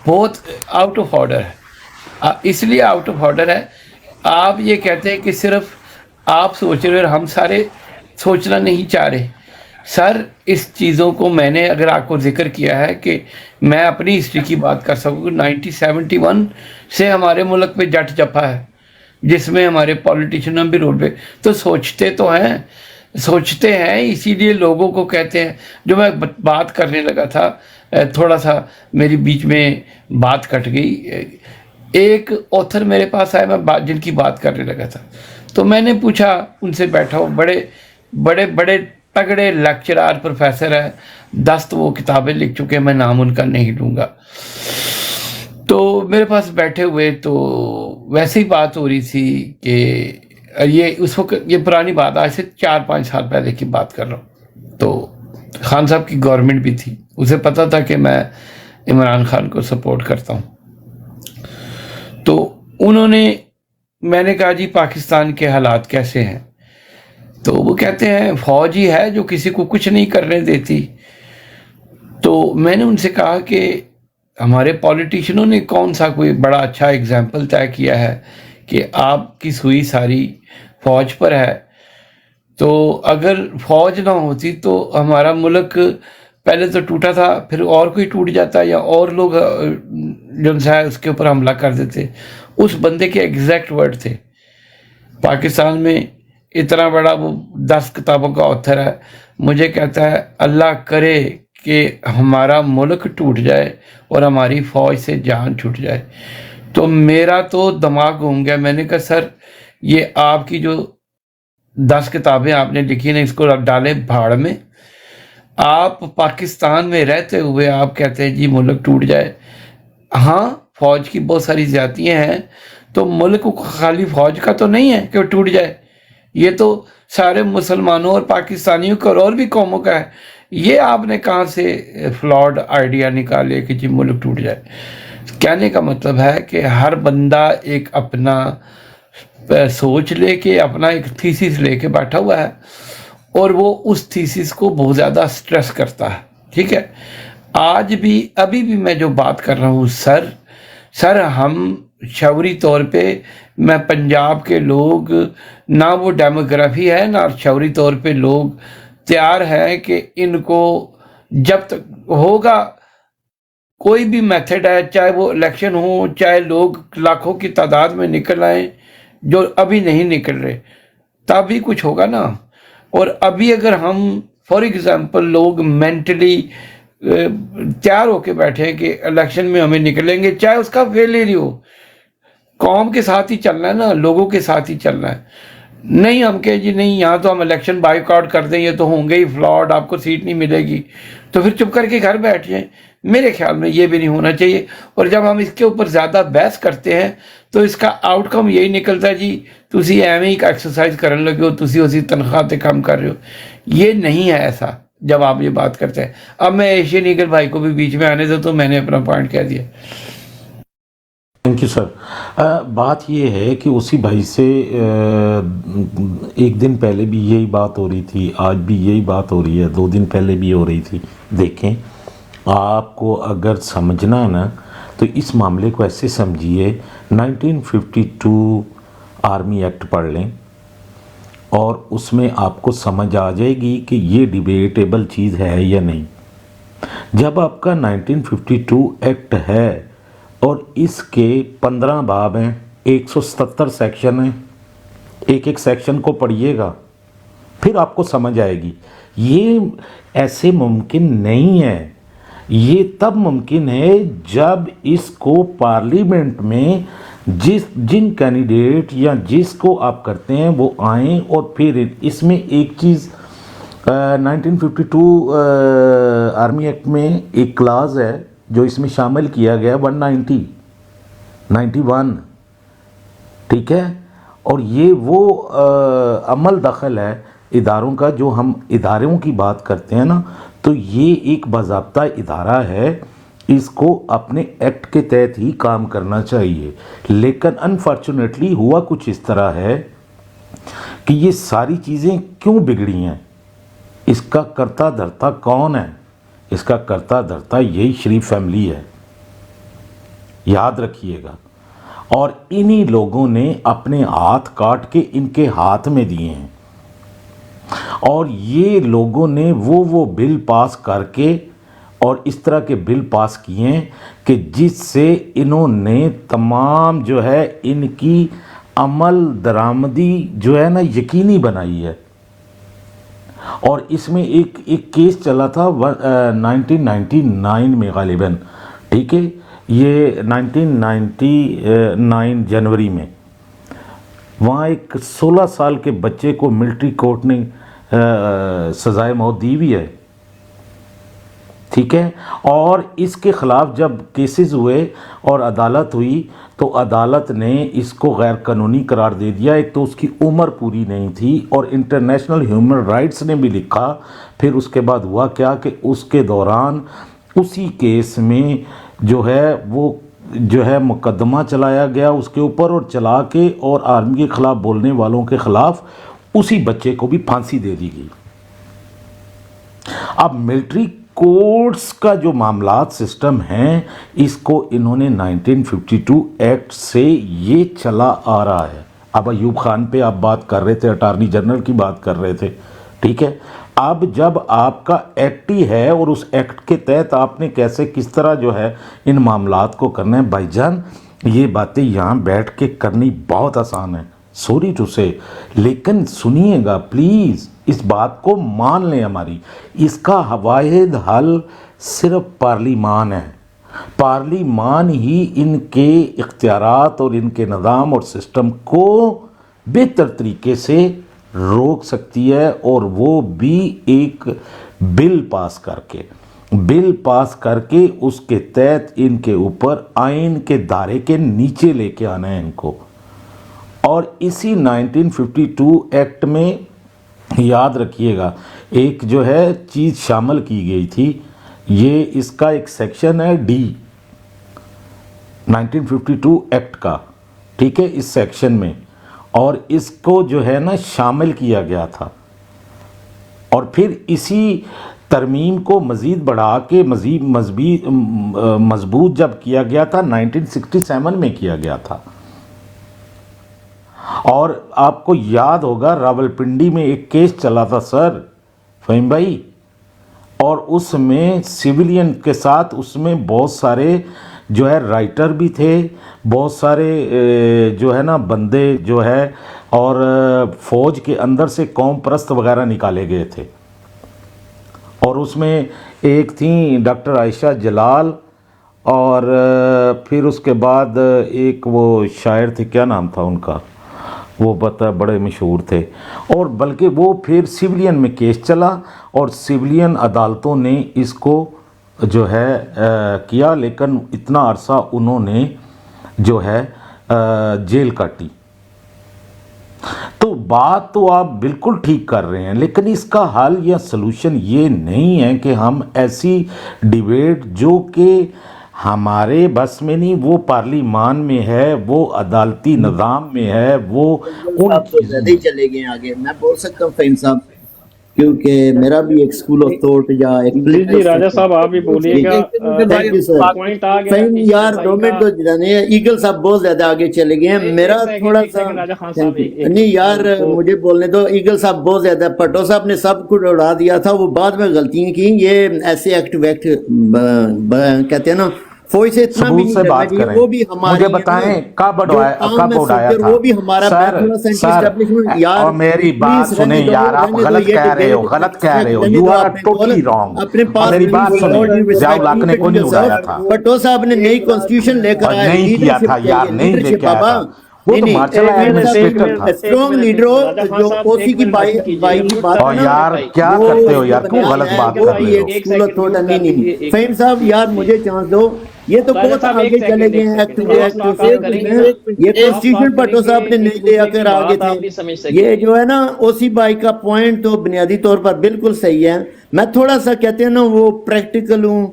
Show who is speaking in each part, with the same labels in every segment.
Speaker 1: بہت out of order ہے، اس لیے آؤٹ آف آرڈر ہے. آپ یہ کہتے ہیں کہ صرف آپ سوچ رہے اور ہم سارے سوچنا نہیں چاہ رہے. سر اس چیزوں کو میں نے اگر آپ کو ذکر کیا ہے کہ میں اپنی ہسٹری کی بات کر سکوں. 1971 سے ہمارے ملک پہ جٹ جپا ہے جس میں ہمارے پولیٹیشنوں بھی رول پہ تو سوچتے ہیں اسی لیے لوگوں کو کہتے ہیں. جو میں بات کرنے لگا تھا تھوڑا سا میری بیچ میں بات کٹ گئی. ایک آتھر میرے پاس آیا میں جن کی بات کرنے لگا تھا تو میں نے پوچھا ان سے بیٹھا ہوں بڑے بڑے بڑے تگڑے لیکچرار پروفیسر ہیں 10 وہ کتابیں لکھ چکے ہیں میں نام ان کا نہیں لوں گا. تو میرے پاس بیٹھے ہوئے تو ویسے ہی بات ہو رہی تھی کہ یہ اس وقت یہ پرانی بات آج سے 4-5 سال پہلے کی بات کر رہا ہوں. تو خان صاحب کی گورنمنٹ بھی تھی اسے پتا تھا کہ میں عمران خان کو سپورٹ کرتا ہوں. تو میں نے کہا جی پاکستان کے حالات کیسے ہیں تو وہ کہتے ہیں فوج ہی ہے جو کسی کو کچھ نہیں کرنے دیتی. تو میں نے ان سے کہا کہ ہمارے پولیٹیشنوں نے کون سا کوئی بڑا اچھا اگزامپل طے کیا ہے کہ آپ کی سوئی ساری فوج پر ہے. تو اگر فوج نہ ہوتی تو ہمارا ملک پہلے تو ٹوٹا تھا پھر اور کوئی ٹوٹ جاتا یا اور لوگ جو ہے اس کے اوپر حملہ کر دیتے. اس بندے کے ایگزیکٹ ورڈ تھے. پاکستان میں اتنا بڑا وہ 10 کتابوں کا آتھر ہے مجھے کہتا ہے اللہ کرے کہ ہمارا ملک ٹوٹ جائے اور ہماری فوج سے جان چھوٹ جائے. تو میرا تو دماغ گھوم گیا. میں نے کہا سر یہ آپ کی جو 10 کتابیں آپ نے لکھی نا اس کو ڈالے بھاڑ میں. آپ پاکستان میں رہتے ہوئے آپ کہتے ہیں جی ملک ٹوٹ جائے. ہاں فوج کی بہت ساری زیادتیاں ہیں تو ملک خالی فوج کا تو نہیں ہے کہ وہ ٹوٹ جائے. یہ تو سارے مسلمانوں اور پاکستانیوں کا اور بھی قوموں کا ہے. یہ آپ نے کہاں سے فلاڈ آئیڈیا نکالے کہ جی ملک ٹوٹ جائے. کہنے کا مطلب ہے کہ ہر بندہ ایک اپنا سوچ لے کے اپنا ایک تھیسس لے کے بیٹھا ہوا ہے اور وہ اس تھیسس کو بہت زیادہ سٹریس کرتا ہے. ٹھیک ہے آج بھی ابھی بھی میں جو بات کر رہا ہوں سر ہم شعوری طور پہ میں پنجاب کے لوگ نہ وہ ڈیموگرافی ہے نہ شعوری طور پہ لوگ تیار ہیں کہ ان کو جب تک ہوگا کوئی بھی میتھڈ ہے چاہے وہ الیکشن ہو چاہے لوگ لاکھوں کی تعداد میں نکل آئیں جو ابھی نہیں نکل رہے تب بھی کچھ ہوگا نا. اور ابھی اگر ہم فار ایگزامپل لوگ مینٹلی تیار ہو کے بیٹھے ہیں کہ الیکشن میں ہمیں نکلیں گے چاہے اس کا فیلئر ہی ہو قوم کے ساتھ ہی چلنا ہے نا لوگوں کے ساتھ ہی چلنا ہے. نہیں ہم کہ جی نہیں یہاں تو ہم الیکشن بائیک آؤٹ کر دیں یہ تو ہوں گے ہی فلاڈ آپ کو سیٹ نہیں ملے گی تو پھر چپ کر کے گھر بیٹھ جائیں. میرے خیال میں یہ بھی نہیں ہونا چاہیے. اور جب ہم اس کے اوپر زیادہ بحث کرتے ہیں تو اس کا آؤٹ کم یہی نکلتا ہے جی تسی ایویں ہی ایکسرسائز کرنے لگے ہو تسی اسی تنخواہ تے کام کر رہے ہو. یہ نہیں ہے ایسا جب آپ یہ بات کرتے ہیں. اب میں ایشین ایگل بھائی کو بھی بیچ میں آنے دوں تو میں نے اپنا پوائنٹ کہہ دیا.
Speaker 2: تھینک یو سر. بات یہ ہے کہ اسی بھائی سے ایک دن پہلے بھی یہی بات ہو رہی تھی آج بھی یہی بات ہو رہی ہے 2 دن پہلے بھی ہو رہی تھی. دیکھیں آپ کو اگر سمجھنا ہے نا تو اس معاملے کو ایسے سمجھیے 1952 آرمی ایکٹ پڑھ لیں اور اس میں آپ کو سمجھ آ جائے گی کہ یہ ڈیبیٹیبل چیز ہے یا نہیں. جب آپ کا 1952 ایکٹ ہے اور اس کے 15 باب ہیں 177 سیکشن ہیں ایک سیکشن کو پڑھیے گا پھر آپ کو سمجھ آئے گی. یہ ایسے ممکن نہیں ہے. یہ تب ممکن ہے جب اس کو پارلیمنٹ میں جن کینڈیڈیٹ یا جس کو آپ کرتے ہیں وہ آئیں اور پھر اس میں ایک چیز 1952 آرمی ایکٹ میں ایک کلاز ہے جو اس میں شامل کیا گیا 191 ٹھیک ہے. اور یہ وہ عمل دخل ہے اداروں کا جو ہم اداروں کی بات کرتے ہیں نا تو یہ ایک باضابطہ ادارہ ہے اس کو اپنے ایکٹ کے تحت ہی کام کرنا چاہیے. لیکن انفارچونیٹلی ہوا کچھ اس طرح ہے کہ یہ ساری چیزیں کیوں بگڑی ہیں. اس کا کرتا دھرتا کون ہے؟ اس کا کرتا دھرتا یہی شریف فیملی ہے. یاد رکھیے گا. اور انہی لوگوں نے اپنے ہاتھ کاٹ کے ان کے ہاتھ میں دیے ہیں, اور یہ لوگوں نے وہ بل پاس کر کے اور اس طرح کے بل پاس کیے ہیں کہ جس سے انہوں نے تمام جو ہے ان کی عمل درآمدی جو ہے نا یقینی بنائی ہے. اور اس میں ایک کیس چلا تھا 1999 میں غالباً, ٹھیک ہے, یہ 1999 جنوری میں, وہاں ایک 16 سال کے بچے کو ملٹری کورٹ نے سزائے موت دی ہوئی ہے, ٹھیک ہے. اور اس کے خلاف جب کیسز ہوئے اور عدالت ہوئی تو عدالت نے اس کو غیر قانونی قرار دے دیا. ایک تو اس کی عمر پوری نہیں تھی, اور انٹرنیشنل ہیومن رائٹس نے بھی لکھا. پھر اس کے بعد ہوا کیا کہ اس کے دوران اسی کیس میں جو ہے وہ جو ہے مقدمہ چلایا گیا اس کے اوپر, اور چلا کے اور آرمی کے خلاف بولنے والوں کے خلاف اسی بچے کو بھی پھانسی دے دی گئی. اب ملٹری کورٹس کا جو معاملات سسٹم ہیں, اس کو انہوں نے 1952 ایکٹ سے یہ چلا آ رہا ہے. اب ایوب خان پہ آپ بات کر رہے تھے, اٹارنی جنرل کی بات کر رہے تھے, ٹھیک ہے. اب جب آپ کا ایکٹ ہی ہے اور اس ایکٹ کے تحت آپ نے کیسے کس طرح جو ہے ان معاملات کو کرنا ہے, بھائی جان یہ باتیں یہاں بیٹھ کے کرنی بہت آسان ہے, سوری ٹو سے, لیکن سنیے گا پلیز, اس بات کو مان لیں ہماری. اس کا واحد حل صرف پارلیمان ہے. پارلیمان ہی ان کے اختیارات اور ان کے نظام اور سسٹم کو بہتر طریقے سے روک سکتی ہے, اور وہ بھی ایک بل پاس کر کے اس کے تحت ان کے اوپر آئین کے دائرے کے نیچے لے کے آنا ہے ان کو. اور اسی 1952 ایکٹ میں یاد رکھیے گا ایک جو ہے چیز شامل کی گئی تھی, یہ اس کا ایک سیکشن ہے ڈی 1952 ایکٹ کا, ٹھیک ہے, اس سیکشن میں, اور اس کو جو ہے نا شامل کیا گیا تھا. اور پھر اسی ترمیم کو مزید بڑھا کے مزید مضبوط جب کیا گیا تھا 1967 میں کیا گیا تھا. اور آپ کو یاد ہوگا راولپنڈی میں ایک کیس چلا تھا سر فہیم بھائی, اور اس میں سیولین کے ساتھ اس میں بہت سارے جو ہے رائٹر بھی تھے, بہت سارے جو ہے نا بندے جو ہے, اور فوج کے اندر سے قوم پرست وغیرہ نکالے گئے تھے. اور اس میں ایک تھیں ڈاکٹر عائشہ جلال, اور پھر اس کے بعد ایک وہ شاعر تھے, کیا نام تھا ان کا, وہ بڑے مشہور تھے. اور بلکہ وہ پھر سیولین میں کیس چلا, اور سیولین عدالتوں نے اس کو جو ہے کیا, لیکن اتنا عرصہ انہوں نے جو ہے جیل کاٹی. تو بات تو آپ بالکل ٹھیک کر رہے ہیں, لیکن اس کا حل یا سلوشن یہ نہیں ہے کہ ہم ایسی ڈیبیٹ جو کہ ہمارے بس میں نہیں, وہ پارلیمان میں ہے, وہ عدالتی نظام میں ہے, وہ ان
Speaker 3: آپ تو زیادہ ہی چلے گئے آگے. میں بول سکتا ہوں فہیم صاحب, کیونکہ میرا بھی ایک اسکول آف تھاٹ یا ایک
Speaker 4: جی راجہ صاحب آپ بھی بولیے گا.
Speaker 3: Thank you sir.
Speaker 4: پوائنٹ آ گیا
Speaker 3: فہیم یار 2 منٹ تو جانے ہیں, ایگل صاحب بہت زیادہ آگے چلے گئے ہیں. میرا تھوڑا سا نہیں یار مجھے بولنے دو. ایگل صاحب بہت زیادہ, پٹو صاحب نے سب کچھ اڑا دیا تھا, وہ بعد میں غلطیاں کی. یہ ایسے ایکٹ ویکٹ کہتے ہیں نا, فوج سے اتنا بھی
Speaker 2: سے بات کریں.
Speaker 3: وہ بھی ہماری
Speaker 2: مجھے بتائیں کب اڑایا تھا,
Speaker 3: وہ بھی ہمارا
Speaker 2: اور میری بات سنیں یار, آپ غلط کہہ رہے ہو, یو آر ٹوٹلی رانگ.
Speaker 3: اپنے پاس
Speaker 2: میری بات سنیں, ضیاء الحق نے کوئی نہیں اڑایا تھا,
Speaker 3: پٹو صاحب نے نئی کانسٹیٹیوشن لے کر آئے,
Speaker 2: نہیں کیا تھا یار, نہیں لے کے آیا تھا, وہ تو مارشل ایڈمنسٹریٹر تھا.
Speaker 3: اسٹرانگ لیڈر ہو جو اوسی کی بائی کی بات.
Speaker 2: اور یار کیا کرتے ہو یار, کیوں غلط بات کر رہے ہو.
Speaker 3: نہیں فہیم صاحب یار مجھے چانس دو, یہ تو بہت آگے چلے گئے ہیں. یہ کانسٹیٹیوشن پٹو صاحب نے نہیں لے کر آگے تھے. یہ جو ہے نا اوسی بائی کا پوائنٹ تو بنیادی طور پر بالکل صحیح ہے. میں تھوڑا سا کہتے ہیں نا وہ پریکٹیکل ہوں,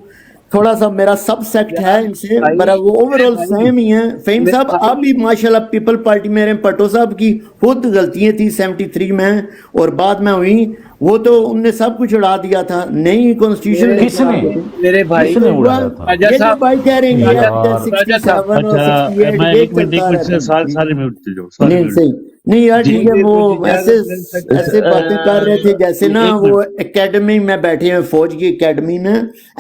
Speaker 3: تھوڑا سا میرا سب سیکٹ ہے ان سے، میرا وہ اوورال سیم ہی ہے. فہیم صاحب آپ بھی ماشاءاللہ پیپل پارٹی میں رہے، پٹو صاحب کی خود غلطیاں تھی 73 میں اور بعد میں ہوئی، وہ تو ان نے سب کچھ اڑا دیا تھا. نئی کانسٹیٹیوشن
Speaker 2: کس نے
Speaker 5: میرے بھائی
Speaker 2: کس نے اڑایا تھا؟
Speaker 3: یہ جو بھائی کہہ رہے ہیں یہ اب 67 اور
Speaker 6: اچھا
Speaker 3: 68
Speaker 6: میں
Speaker 3: یہ
Speaker 6: ایک منٹ
Speaker 3: چلتا رہتا ہے.
Speaker 6: سارے میوٹ چل جاؤ، سارے
Speaker 3: نہیں
Speaker 6: میوٹ.
Speaker 3: صحیح نہیں یار
Speaker 6: جی،
Speaker 3: ٹھیک ہے. وہ ایسے باتیں کر رہے تھے جیسے نا
Speaker 6: ایک
Speaker 3: وہ اکیڈمی میں بیٹھے ہیں، فوج کی اکیڈمی میں.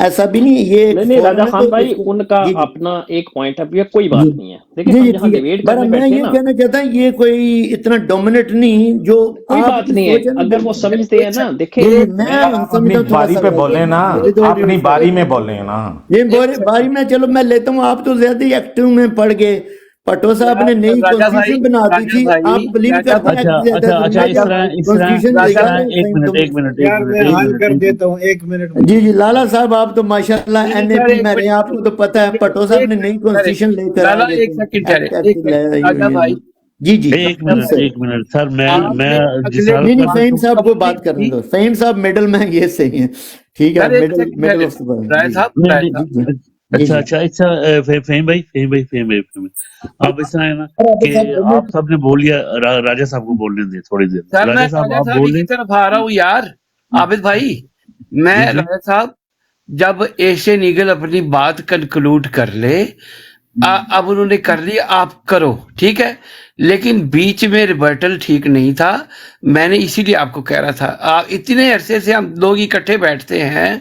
Speaker 3: ایسا بھی نہیں، یہ ایک
Speaker 4: نہیں
Speaker 3: فورم
Speaker 4: راجہ
Speaker 3: ہے
Speaker 4: خان
Speaker 3: تو
Speaker 4: بھائی
Speaker 3: اس کو-
Speaker 4: ان کا
Speaker 3: جی جی
Speaker 4: اپنا ایک پوائنٹ آف ویو، کوئی بات نہیں ہے. دیکھیں
Speaker 3: جی
Speaker 4: ہم
Speaker 3: جی
Speaker 4: جہاں
Speaker 3: ٹھیک ہے.
Speaker 4: ڈیبیٹ
Speaker 3: بر
Speaker 4: کرنے
Speaker 3: میں
Speaker 4: بیٹھے
Speaker 3: یہ
Speaker 4: نا،
Speaker 3: کہنا چاہتا ہوں یہ کوئی اتنا ڈومینٹ نہیں جو
Speaker 4: کوئی
Speaker 3: آپ
Speaker 4: بات
Speaker 3: کی
Speaker 4: نہیں
Speaker 3: سوچ
Speaker 4: ہے.
Speaker 3: نا.
Speaker 4: اگر وہ سمجھتے ہیں نا، دیکھیں
Speaker 3: جی جی میں
Speaker 2: آپ
Speaker 3: سمجھتا
Speaker 2: اپنی
Speaker 3: ہوں تھوڑا
Speaker 2: باری
Speaker 3: سا
Speaker 2: پہ بولیں نا، اپنی باری میں بولیں نا.
Speaker 3: یہ باری میں چلو میں لیتا ہوں. آپ تو زیادہ ہی ایکٹیو میں پڑ گئے. پٹو صاحب نے نئی
Speaker 5: راجہ بھائی،
Speaker 3: کانسٹیٹیوشن بنا دی تھی،
Speaker 5: راجہ بھائی،
Speaker 3: آپ بلیو
Speaker 5: راجہ
Speaker 3: کرتے ہیں
Speaker 6: اچھا
Speaker 3: کہ زیادہ
Speaker 6: اچھا اچھا،
Speaker 3: کانسٹیٹیوشن
Speaker 6: اس
Speaker 3: لے
Speaker 6: طرح
Speaker 3: گا.
Speaker 6: ایک منٹ
Speaker 7: یار میں حل کر دیتا ہوں، ایک منٹ.
Speaker 3: جی جی لالا صاحب آپ تو ماشاءاللہ این اے پی میں رہے ہیں، آپ کو تو پتہ ہے پٹو صاحب نے نئی کانسٹیٹیوشن لے کر
Speaker 5: لالا
Speaker 3: آگے
Speaker 5: ایک سیکنڈ ٹھہرے، ایک منٹ. راجہ بھائی
Speaker 3: جی جی
Speaker 6: ایک منٹ سر، میں
Speaker 5: آپ نے
Speaker 6: جس
Speaker 5: اگلے-
Speaker 6: حال
Speaker 3: نہیں نہیں
Speaker 6: پر
Speaker 3: فہیم صاحب کو بات کرنے دو. فہیم صاحب میڈل میں یہ صحیح ہے. ٹھیک ہے
Speaker 5: سر ایک
Speaker 3: میڈل
Speaker 5: سیکنڈ
Speaker 3: میڈل
Speaker 5: ٹھہرے.
Speaker 3: آف دا
Speaker 5: رائے صاحب، رائے صاحب،
Speaker 6: اچھا اچھا اچھا، فہیم بھائی آپ اس طرح ہے نا کہ آپ سب نے بول لیا، راجہ صاحب کو بولنے دیں تھوڑی دیر.
Speaker 5: سر میں
Speaker 6: راجہ صاحب
Speaker 5: راجہ
Speaker 6: آپ
Speaker 5: صاحب ہی
Speaker 6: بول
Speaker 5: کی
Speaker 6: لیں.
Speaker 5: طرف آ رہا ہوں یار. عابد بھائی، میں
Speaker 6: جی جی.
Speaker 5: راجہ صاحب جب ایشین ایگل اپنی بات کنکلوڈ کر لے، اب انہوں نے کر لی، آپ کرو ٹھیک ہے، لیکن بیچ میں ریبرٹل ٹھیک نہیں تھا. میں نے اسی لیے آپ کو کہہ رہا تھا، آپ اتنے عرصے سے ہم لوگ اکٹھے بیٹھتے ہیں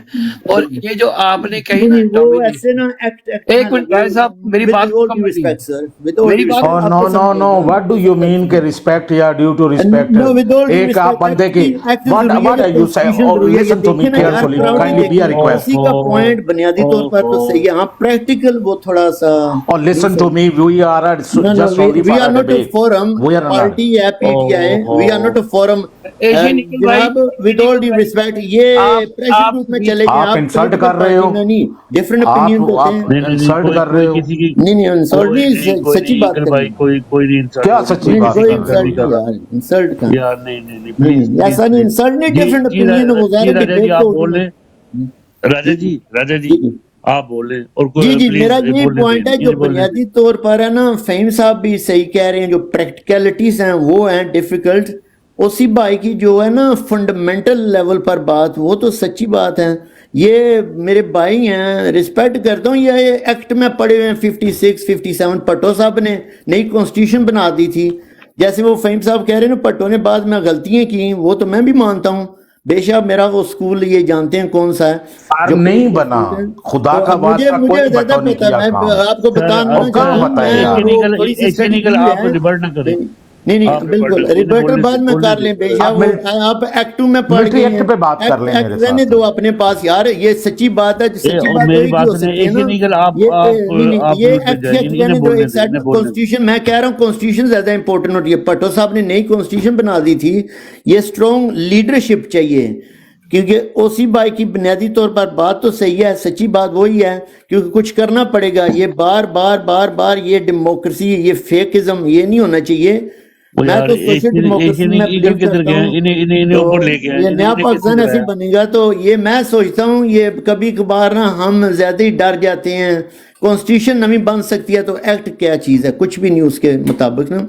Speaker 5: اور یہ جو آپ نے کہی نا
Speaker 3: وہ ایسے نا ایکٹ
Speaker 5: ایک منٹ رائے صاحب، میری بات مکمل نہیں
Speaker 3: ریسپیکٹ سر، ود آل
Speaker 5: میری
Speaker 3: ڈیو
Speaker 5: بات
Speaker 3: respect.
Speaker 2: No no no what do you mean کہ ریسپیکٹ یا due to respect?
Speaker 3: No, with all due
Speaker 2: ایک آپ
Speaker 3: respect,
Speaker 2: بندے کی
Speaker 3: act
Speaker 2: what are you saying? Oh,
Speaker 3: ضروری ہے. یہ
Speaker 2: listen to me
Speaker 3: دیکھیں نا یار
Speaker 2: carefully,
Speaker 3: proudly
Speaker 2: kindly be a
Speaker 3: دیکھیں.
Speaker 2: request.
Speaker 3: اسی کا پوائنٹ بنیادی طور پر تو صحیح ہے. ہاں پریکٹیکل وہ تھوڑا سا
Speaker 2: Oh, listen to me, we are just only
Speaker 3: we
Speaker 2: for
Speaker 3: are
Speaker 2: a
Speaker 3: not a
Speaker 2: debate.
Speaker 3: forum.
Speaker 2: We are not.
Speaker 3: Party ہے P T I, we are not a forum.
Speaker 5: Asian eagle بھائی،
Speaker 3: جناب with all due respect یہ pressure group میں چلے جائیں.
Speaker 2: آپ insult کر رہے ہو،
Speaker 3: نہیں ڈفرنٹ
Speaker 2: آپ
Speaker 3: اوپینین ہوتے ہیں.
Speaker 6: نہیں
Speaker 2: انسلٹ کر رہے ہو.
Speaker 6: کسی کی
Speaker 3: نہیں نہیں انسلٹ نہیں، سچی بات
Speaker 6: ایگل
Speaker 3: کریں.
Speaker 6: بھائی، کوئی نہیں انسلٹ.
Speaker 2: کیا سچی
Speaker 3: نہیں
Speaker 2: بات
Speaker 3: کوئی
Speaker 2: کر رہے
Speaker 3: انسلٹ نہیں یار، انسلٹ کا
Speaker 6: یار نہیں
Speaker 3: نہیں
Speaker 6: پلیز
Speaker 3: ایسا نہیں. انسلٹ نہیں، ڈفرنٹ اوپینین مظاہرے
Speaker 6: راجہ جی
Speaker 3: ڈبیٹ
Speaker 6: آپ
Speaker 3: تو
Speaker 6: بول
Speaker 3: ہوتی
Speaker 6: لیں.
Speaker 3: ہے.
Speaker 6: راجہ جی آپ بول لیں. اور
Speaker 3: جی جی
Speaker 6: پلیز
Speaker 3: میرا یہ
Speaker 6: بولنے
Speaker 3: پوائنٹ ہے
Speaker 6: دیں،
Speaker 3: جو
Speaker 6: بولنے دیں.
Speaker 3: بنیادی طور پر ہے نا، فہیم صاحب بھی صحیح کہہ رہے ہیں، جو پریکٹیکلٹیز ہیں وہ ہیں ڈیفیکلٹ. اسی بھائی کی جو ہے نا فنڈامنٹل لیول پر بات، وہ تو سچی بات ہے. یہ میرے بھائی ہیں، رسپیکٹ کرتا ہوں. یہ ایکٹ میں پڑے ہوئے ہیں 56 57. پٹو صاحب نے نئی کانسٹیٹیوشن بنا دی تھی. جیسے وہ فہیم صاحب کہہ رہے ہیں نا پٹو نے بعد میں غلطیاں کی، وہ تو میں بھی مانتا ہوں. بے شک میرا وہ اسکول یہ جانتے ہیں کون سا ہے جو
Speaker 2: نہیں بنا، خدا کا واسطہ کوئی
Speaker 3: زیادہ
Speaker 2: بٹو نہیں
Speaker 3: پتا.
Speaker 2: کیا
Speaker 3: میں
Speaker 2: کام.
Speaker 3: آپ کو بتانا
Speaker 6: اور
Speaker 3: چاہتا ہوں
Speaker 2: بتائیں
Speaker 3: میں
Speaker 2: یار.
Speaker 3: وہ تھوڑی سی
Speaker 6: ایشین
Speaker 3: اسٹڈی
Speaker 6: ایگل
Speaker 3: کی
Speaker 6: آپ
Speaker 3: ہے.
Speaker 6: ریبرٹ نہ کریں.
Speaker 3: نہیں
Speaker 6: آپ
Speaker 3: بالکل
Speaker 6: ریبرٹل
Speaker 3: ریبرٹل بعد میں
Speaker 6: بولنے
Speaker 3: کر لیں. بے شک
Speaker 6: دیں.
Speaker 3: آپ ایکٹو میں پڑھ
Speaker 2: ملٹری
Speaker 3: گئے
Speaker 2: ایکٹ پہ بات کر لیں میرے
Speaker 3: رہنے
Speaker 2: ساتھ.
Speaker 3: دو اپنے پاس یار. یہ سچی بات ہے، سچی
Speaker 6: اور
Speaker 3: بات
Speaker 6: میری
Speaker 3: وہی کی
Speaker 6: بات
Speaker 3: ہو
Speaker 6: سنیں،
Speaker 3: سکتی ہے نا.
Speaker 6: ایشین ایگل آپ
Speaker 3: یہ
Speaker 6: میوٹ پہ
Speaker 3: ایکٹ
Speaker 6: جائیں،
Speaker 3: رہنے
Speaker 6: انہیں
Speaker 3: دو
Speaker 6: بولنے
Speaker 3: ایک
Speaker 6: دیں،
Speaker 3: سائڈ
Speaker 6: انہیں
Speaker 3: میں.
Speaker 6: بولنے دیں.
Speaker 3: کانسٹیٹیوشن میں کہہ رہا ہوں کانسٹیٹیوشن زیادہ امپورٹنٹ ہوتی ہے. پٹو صاحب نے نئی کانسٹیٹیوشن بنا دی تھی. یہ اسٹرانگ لیڈرشپ چاہیے، کیونکہ اوسی بھائی کی بنیادی طور پر بات تو صحیح ہے، سچی بات وہی ہے. کیونکہ کچھ کرنا پڑے گا. یہ بار بار یہ ڈیموکریسی، یہ فیکزم یہ نہیں ہونا چاہیے. میں تو سوشل ڈیموکریسی میں بلیو کرتا ہوں.
Speaker 6: انہیں اوپر لے کے
Speaker 3: یہ نیا پاکستان ایسے بنے گا تو یہ میں سوچتا ہوں یہ کبھی کبھار نا ہم زیادہ ہی ڈر جاتے ہیں. کانسٹیٹیوشن نئی بن سکتی ہے تو ایکٹ کیا چیز ہے، کچھ بھی نہیں اس کے مطابق نا.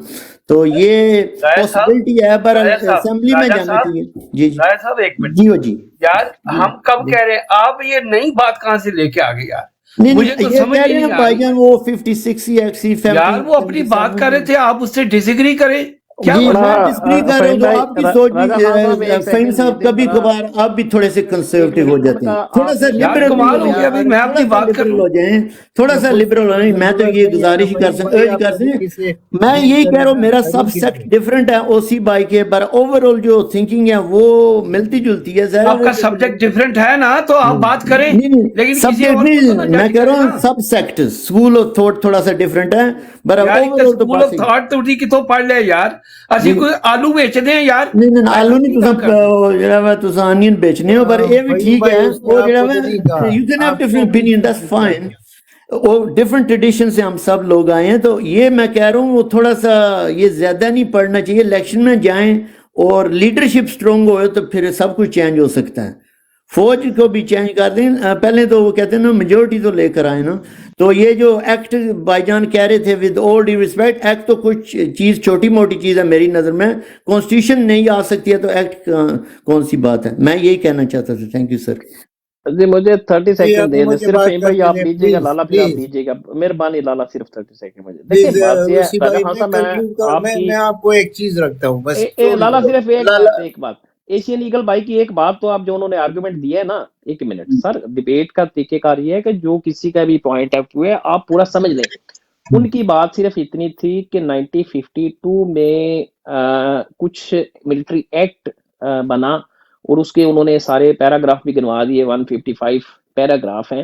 Speaker 3: تو یہ پاسبلٹی ہے پر اسمبلی میں جانا چاہیے. جی جی
Speaker 5: رائے صاحب ایک منٹ
Speaker 3: جی وہ جی
Speaker 5: یار، ہم کب کہہ رہے ہیں آپ یہ نئی بات کہاں سے لے کے آ گئے یار؟
Speaker 3: نہیں
Speaker 5: مجھے تو
Speaker 3: یہ
Speaker 5: سمجھ
Speaker 3: کہہ
Speaker 5: ہی
Speaker 3: رہے ہیں
Speaker 5: نہیں آ
Speaker 3: بھائی
Speaker 5: رہی
Speaker 3: جان وہ 56 ایکسی 50
Speaker 5: یار. وہ اپنی بات کر رہے تھے، آپ اس سے ڈس ایگری کریں کیا؟
Speaker 3: جی
Speaker 5: مسئلہ
Speaker 3: میں
Speaker 5: ہے؟
Speaker 3: ڈس ایگری کر رہا ہوں تو آپ کی سوچ بھی فہیم صاحب کبھی کبھار آپ بھی تھوڑے سے کنسرویٹو ہو جاتے ہیں. تھوڑا سا
Speaker 5: یار
Speaker 3: لبرل
Speaker 5: کمال ہو گیا بھائی، میں اپنی بات کر رہا
Speaker 3: ہو
Speaker 5: ہوں.
Speaker 3: جائیں، تھوڑا سا لبرل ہو جائیں. میں تو یہ گزارش ہی کر سکتے. میں یہی کہہ رہا ہوں میرا سب سیکٹ ڈفرنٹ ہے اوسی بائی کے، پر اوور آل جو تھنکنگ ہے وہ ملتی جلتی ہے.
Speaker 5: آپ کا سبجیکٹ ڈیفرنٹ ہے نا تو آپ بات کریں، لیکن کسی اور کو تو نہ
Speaker 3: میں
Speaker 5: جج
Speaker 3: کہہ رہا
Speaker 5: کریں
Speaker 3: ہوں
Speaker 5: نا.
Speaker 3: سب سیکٹ اسکول آف تھاٹ تھوڑا سا ڈفرنٹ ہے.
Speaker 5: اسکول آف تھاٹ تو کتوں پڑھ لیا یار. اسی کوئی آلو بیچتے ہیں یار.
Speaker 3: نہیں آلو نہیں تسا آنین بیچنے ہو، پر یہ بھی ٹھیک ہے. وہ you can have different opinion, that's fine. وہ ڈفرنٹ ٹریڈیشن سے ہم سب لوگ آئے ہیں. تو یہ میں کہہ رہا ہوں وہ تھوڑا سا یہ زیادہ نہیں پڑھنا چاہیے. الیکشن میں جائیں اور لیڈرشپ سٹرونگ ہوئے تو پھر سب کچھ چینج ہو سکتا ہے. فوج کو بھی چینج کر دیں. پہلے تو وہ کہتے ہیں نا میجورٹی تو لے کر آئے نا. تو یہ جو ایکٹ بھائی جان کہہ رہے تھے with all D respect, act تو کچھ چیز چھوٹی موٹی چیز ہے میری نظر میں. کانسٹیٹیوشن نہیں آ سکتی ہے تو ایکٹ کون سی بات ہے. میں یہی کہنا چاہتا تھا. تھینک یو سر.
Speaker 4: جی مجھے 30
Speaker 7: جی
Speaker 4: سیکنڈ
Speaker 7: اب
Speaker 4: دے دیں
Speaker 7: مجھے
Speaker 4: صرف.
Speaker 7: بات
Speaker 4: فہیم بھائی آپ
Speaker 7: کرنے
Speaker 4: دیجیے گا،
Speaker 7: پلیز
Speaker 4: لالا پھر آپ
Speaker 7: پلیز
Speaker 4: دیجیے گا. مہربانی لالا صرف 30 سیکنڈ مجھے.
Speaker 7: پلیز
Speaker 4: دیکھیں بات یہ
Speaker 7: اسی
Speaker 4: ہے راجہ
Speaker 7: بھائی
Speaker 4: خان
Speaker 7: میں
Speaker 4: صاحب،
Speaker 7: کنکلوڈ کر،
Speaker 4: آپ کی
Speaker 7: میں آپ کو ایک چیز رکھتا ہوں بس
Speaker 4: لالا
Speaker 7: تھوڑی
Speaker 4: صرف ایک بات ایشین ایگل بھائی کی ایک بات تو آپ جو انہوں نے آرگومنٹ دیا ہے نا، ایک منٹ سر، ڈبیٹ کا طریقہ کار یہ ہے کہ جو کسی کا بھی پوائنٹ آف ویو ہے آپ پورا سمجھ لیں. ان کی بات صرف اتنی تھی کہ 1952 میں کچھ ملٹری ایکٹ بنا اور اس کے انہوں نے سارے پیراگراف بھی گنوا دیے، 155 پیراگراف ہیں.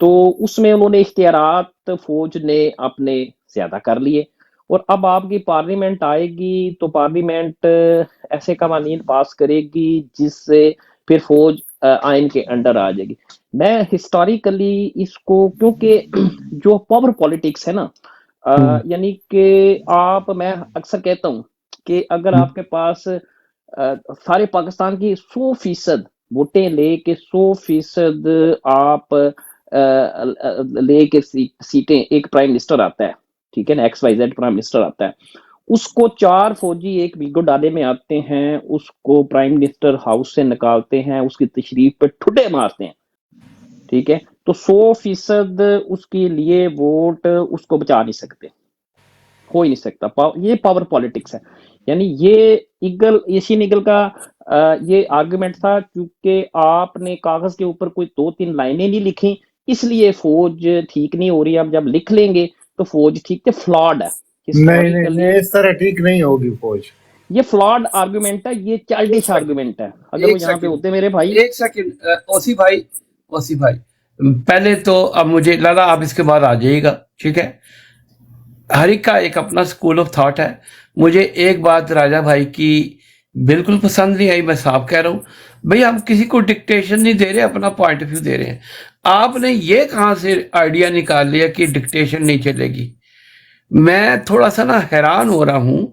Speaker 4: تو اس میں انہوں نے اختیارات فوج نے اپنے زیادہ کر لیے. اور اب آپ کی پارلیمنٹ آئے گی تو پارلیمنٹ ایسے قوانین پاس کرے گی جس سے پھر فوج آئین کے انڈر آ جائے گی. میں ہسٹوریکلی اس کو، کیونکہ جو پاور پالیٹکس ہے نا، یعنی کہ میں اکثر کہتا ہوں کہ اگر آپ کے پاس سارے پاکستان کی 100% ووٹیں لے کے 100% آپ لے کے سیٹیں، ایک پرائم منسٹر آتا ہے، ٹھیک ہے نا، X Y Z prime minister آتا ہے، اس کو 4 فوجی ایک ویگو ڈالے میں آتے ہیں، اس کو پرائم منسٹر ہاؤس سے نکالتے ہیں، اس کی تشریف پہ ٹھڈے مارتے ہیں، ٹھیک ہے. تو 100% اس کے لیے ووٹ اس کو بچا نہیں سکتے، ہو ہی نہیں سکتا. یہ پاور پالیٹکس ہے. یعنی یہ ایشین ایگل کا یہ آرگومنٹ تھا، کیونکہ آپ نے کاغذ کے اوپر کوئی 2-3 لائنیں نہیں لکھی، اس لیے فوج ٹھیک نہیں ہو رہی. اب جب لکھ لیں گے تو فوج ٹھیک ہے. فلاڈ ہے
Speaker 7: نہیں نہیں
Speaker 4: ہسٹوریکلی،
Speaker 7: نہیں، اس طرح ٹھیک نہیں ہوگی فوج.
Speaker 4: یہ فلاڈ آرگومنٹ ہے، یہ
Speaker 1: ایک
Speaker 4: چائلڈش
Speaker 1: سیکنڈ
Speaker 4: آرگومنٹ ہے. اگر وہ یہاں پہ ہوتے میرے بھائی.
Speaker 1: ایک سیکنڈ اوسی بھائی پہلے تو اب مجھے لالا آپ اس کے بعد آ جائیے گا، ٹھیک ہے. ہر ایک کا ایک اپنا سکول آف تھاٹ ہے. مجھے ایک بات راجہ بھائی کی بالکل پسند نہیں آئی، میں صاف کہہ رہا ہوں. بھئی ہم کسی کو ڈکٹیشن نہیں دے رہے، اپنا پوائنٹ آف ویو دے رہے ہیں. آپ نے یہ کہاں سے آئیڈیا نکال لیا کہ ڈکٹیشن نہیں چلے گی؟ میں تھوڑا سا نا حیران ہو رہا ہوں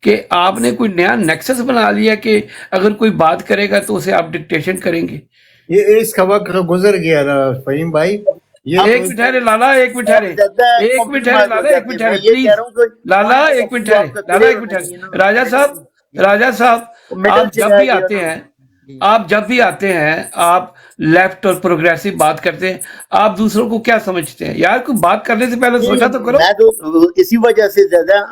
Speaker 1: کہ آپ نے کوئی نیا نیکسس بنا لیا کہ اگر کوئی بات کرے گا تو اسے آپ ڈکٹیشن کریں گے.
Speaker 7: یہ اس کا وقت گزر گیا نا فہیم بھائی. یہ
Speaker 1: ایک منٹ ٹھہرے لالا، ایک منٹ ٹھہرے، ایک منٹ ٹھہرے لالا، ایک منٹ ٹھہرے پلیز لالا، ایک منٹ ٹھہرے لالا، ایک منٹ ٹھہرے. راجہ صاحب آپ جب بھی آتے ہیں، آپ لیفٹ اور پروگریسو بات کرتے ہیں، آپ دوسروں کو کیا سمجھتے ہیں؟ یار کوئی بات کرنے سے پہلے سوچا تو کرو.
Speaker 3: میں تو اسی وجہ سے زیادہ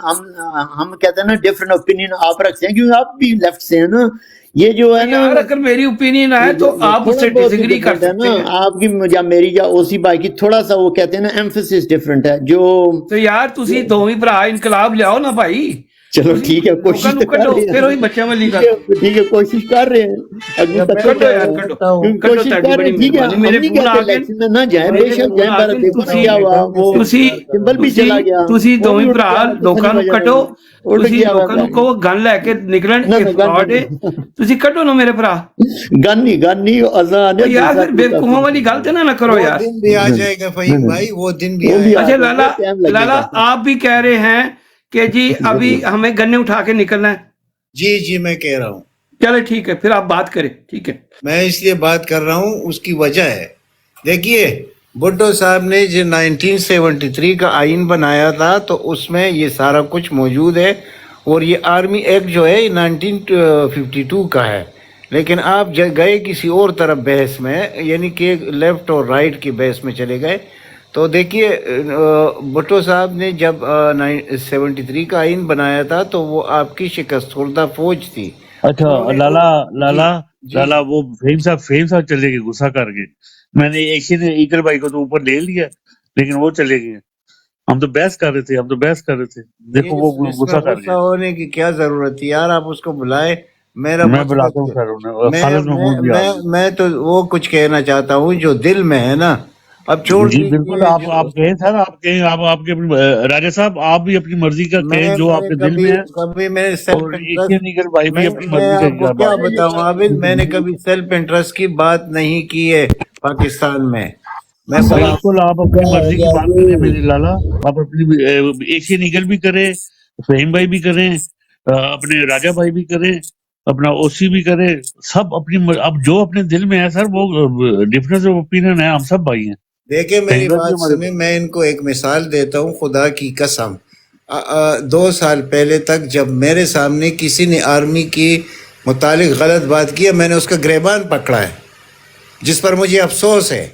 Speaker 3: ہم کہتے ہیں نا ڈفرنٹ اوپینین آپ رکھتے ہیں، کیونکہ آپ بھی لیفٹ سے ہیں نا. یہ جو ہے نا
Speaker 1: یار اگر میری اوپینین آئے تو آپ اس سے
Speaker 3: تھوڑا بہت
Speaker 1: ڈس ایگری کر
Speaker 3: ڈفرنٹ ہے
Speaker 1: سکتے
Speaker 3: نا.
Speaker 1: ہیں.
Speaker 3: آپ کی یا میری یا اوسی بھائی کی تھوڑا سا وہ کہتے ہیں نا ایمفیسس ڈفرنٹ ہے. جو
Speaker 1: تو یار تسی دوویں بھرا انقلاب لیاؤ نا بھائی.
Speaker 3: چلو ٹھیک ہے، کوشش تو کر رہے
Speaker 1: پھر وہی
Speaker 3: ہیں.
Speaker 1: بچے والی گل.
Speaker 3: ٹھیک ہے، کوشش کر رہے ہیں. اگلی تک
Speaker 1: کڈو یار کڈو
Speaker 3: کوشش
Speaker 1: تہاڈی
Speaker 3: کر رہے
Speaker 1: بڑی
Speaker 3: ہیں. ٹھیک ہے،
Speaker 1: مہربانی.
Speaker 3: ہم
Speaker 1: میرے
Speaker 3: نہیں
Speaker 1: فون آ
Speaker 3: کہتے
Speaker 1: گئے،
Speaker 3: الیکشن میں نہ جائیں، بے
Speaker 1: میرے
Speaker 3: شک
Speaker 1: فون
Speaker 3: جائیں،
Speaker 1: آ
Speaker 3: پر
Speaker 1: گئے.
Speaker 3: دیکھو نا کیا ہوا. وہ سمبل بھی چلا گیا،
Speaker 1: تسی
Speaker 3: وہ بھی
Speaker 1: دوویں
Speaker 3: اٹھ
Speaker 1: بھرا
Speaker 3: گیا،
Speaker 1: لوکاں نو کڈو.
Speaker 3: اٹھ
Speaker 1: تسی
Speaker 3: گیا.
Speaker 1: لوکاں نو کہو گن لے کے نکلن،
Speaker 3: نہ
Speaker 1: یہ فراڈ ہے. تسی کڈو نا میرے بھرا.
Speaker 3: گن نہیں آزاد ہے.
Speaker 1: یار پھر بیوقوفوں والی گل تے نہ کرو
Speaker 7: وہ
Speaker 1: یار.
Speaker 7: دن بھی آ جائے گا فہیم بھائی، وہ دن بھی
Speaker 3: وہ بھی
Speaker 7: آئے گا.
Speaker 1: اچھا
Speaker 3: وہ
Speaker 1: لالا
Speaker 3: ٹائم لگے
Speaker 1: لالا
Speaker 3: گا.
Speaker 1: آپ بھی کہہ رہے ہیں کہ جی ابھی ہمیں گنے اٹھا کے نکلنا ہے.
Speaker 7: جی جی میں کہہ رہا ہوں.
Speaker 1: چلے ٹھیک ہے، پھر آپ بات کریں. ٹھیک ہے،
Speaker 7: میں اس لیے بات کر رہا ہوں، اس کی وجہ ہے. دیکھیے بھٹو صاحب نے جو 1973 کا آئین بنایا تھا تو اس میں یہ سارا کچھ موجود ہے. اور یہ آرمی ایکٹ جو ہے 1952 کا ہے. لیکن آپ گئے کسی اور طرف بحث میں، یعنی کہ لیفٹ اور رائٹ کی بحث میں چلے گئے. تو دیکھیے بھٹو صاحب نے جب 73 کا آئین بنایا تھا تو وہ آپ کی شکست خوردہ فوج تھی.
Speaker 6: اچھا لالا وہ فہیم صاحب چلے گئے غصہ کر کے. میں نے ایشین ایگل بھائی کو تو اوپر لے لیا، لیکن وہ چلے گئے. ہم تو بحث کر رہے تھے. دیکھو وہ
Speaker 7: اس میں
Speaker 6: غصہ کر
Speaker 7: غصہ
Speaker 6: گئے.
Speaker 7: ہونے کی کیا ضرورت تھی یار، آپ اس کو بلائے. میرا
Speaker 6: میں
Speaker 7: مقصد
Speaker 6: بلاتا ہوں سر، خالد محمود بھی آ گئے.
Speaker 7: میں تو وہ کچھ کہنا چاہتا ہوں جو دل میں ہے نا. اب چھوڑ
Speaker 6: جی بالکل،
Speaker 7: دیجیے
Speaker 6: آپ کہیں سر، آپ کہیں، آپ کے راجہ صاحب آپ بھی اپنی مرضی کا کہیں جو آپ کے دل میں ہے.
Speaker 7: کبھی میں سیلف
Speaker 6: اور
Speaker 7: انٹرسٹ،
Speaker 6: ایشین ایگل بھائی بھی اپنی
Speaker 7: میں
Speaker 6: مرضی
Speaker 7: آپ کو
Speaker 6: کا
Speaker 7: کیا
Speaker 6: بات کریں.
Speaker 7: بتاؤں عابد، میں نے کبھی سیلف انٹرسٹ کی بات نہیں کی ہے پاکستان میں. میں
Speaker 6: بالکل آپ اپنی مرضی کی بات کریں میرے لالا. آپ اپنی ایشین ایگل بھی کریں، فہیم بھائی بھی کریں، اپنے راجہ بھائی بھی کریں. اپنا اوسی بھی کرے، سب اپنی اب جو اپنے دل میں ہے سر وہ ڈفرینس آف اوپینین ہے، ہم سب بھائی ہیں.
Speaker 7: دیکھیں میری
Speaker 6: کہیں
Speaker 7: بات سنیں، میں ان کو ایک مثال دیتا ہوں خدا کی قسم. 2 سال پہلے تک جب میرے سامنے کسی نے آرمی کی متعلق غلط بات کی ہے، میں نے اس کا گریبان پکڑا ہے، جس پر مجھے افسوس ہے.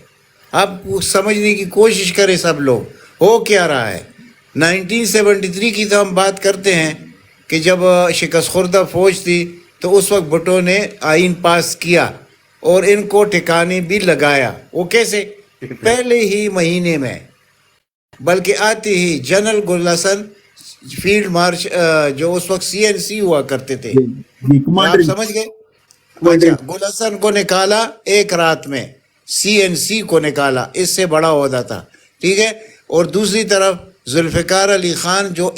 Speaker 7: اب سمجھنے کی کوشش کریں سب لوگ، ہو کیا رہا ہے. 1973 کی تو ہم بات کرتے ہیں کہ جب شکست خوردہ فوج تھی تو اس وقت بھٹو نے آئین پاس کیا اور ان کو ٹھکانے بھی لگایا. وہ کیسے؟ پہلے ہی مہینے میں، بلکہ آتے ہی جنرل گل حسن فیلڈ مارش جو اس وقت سی این سی ہوا کرتے تھے، آپ سمجھ گئے؟ اچھا، گل حسن کو نکالا ایک رات میں، سی این سی کو نکالا، اس سے بڑا عہدہ تھا، ٹھیک ہے. اور دوسری طرف ذوالفقار علی خان جو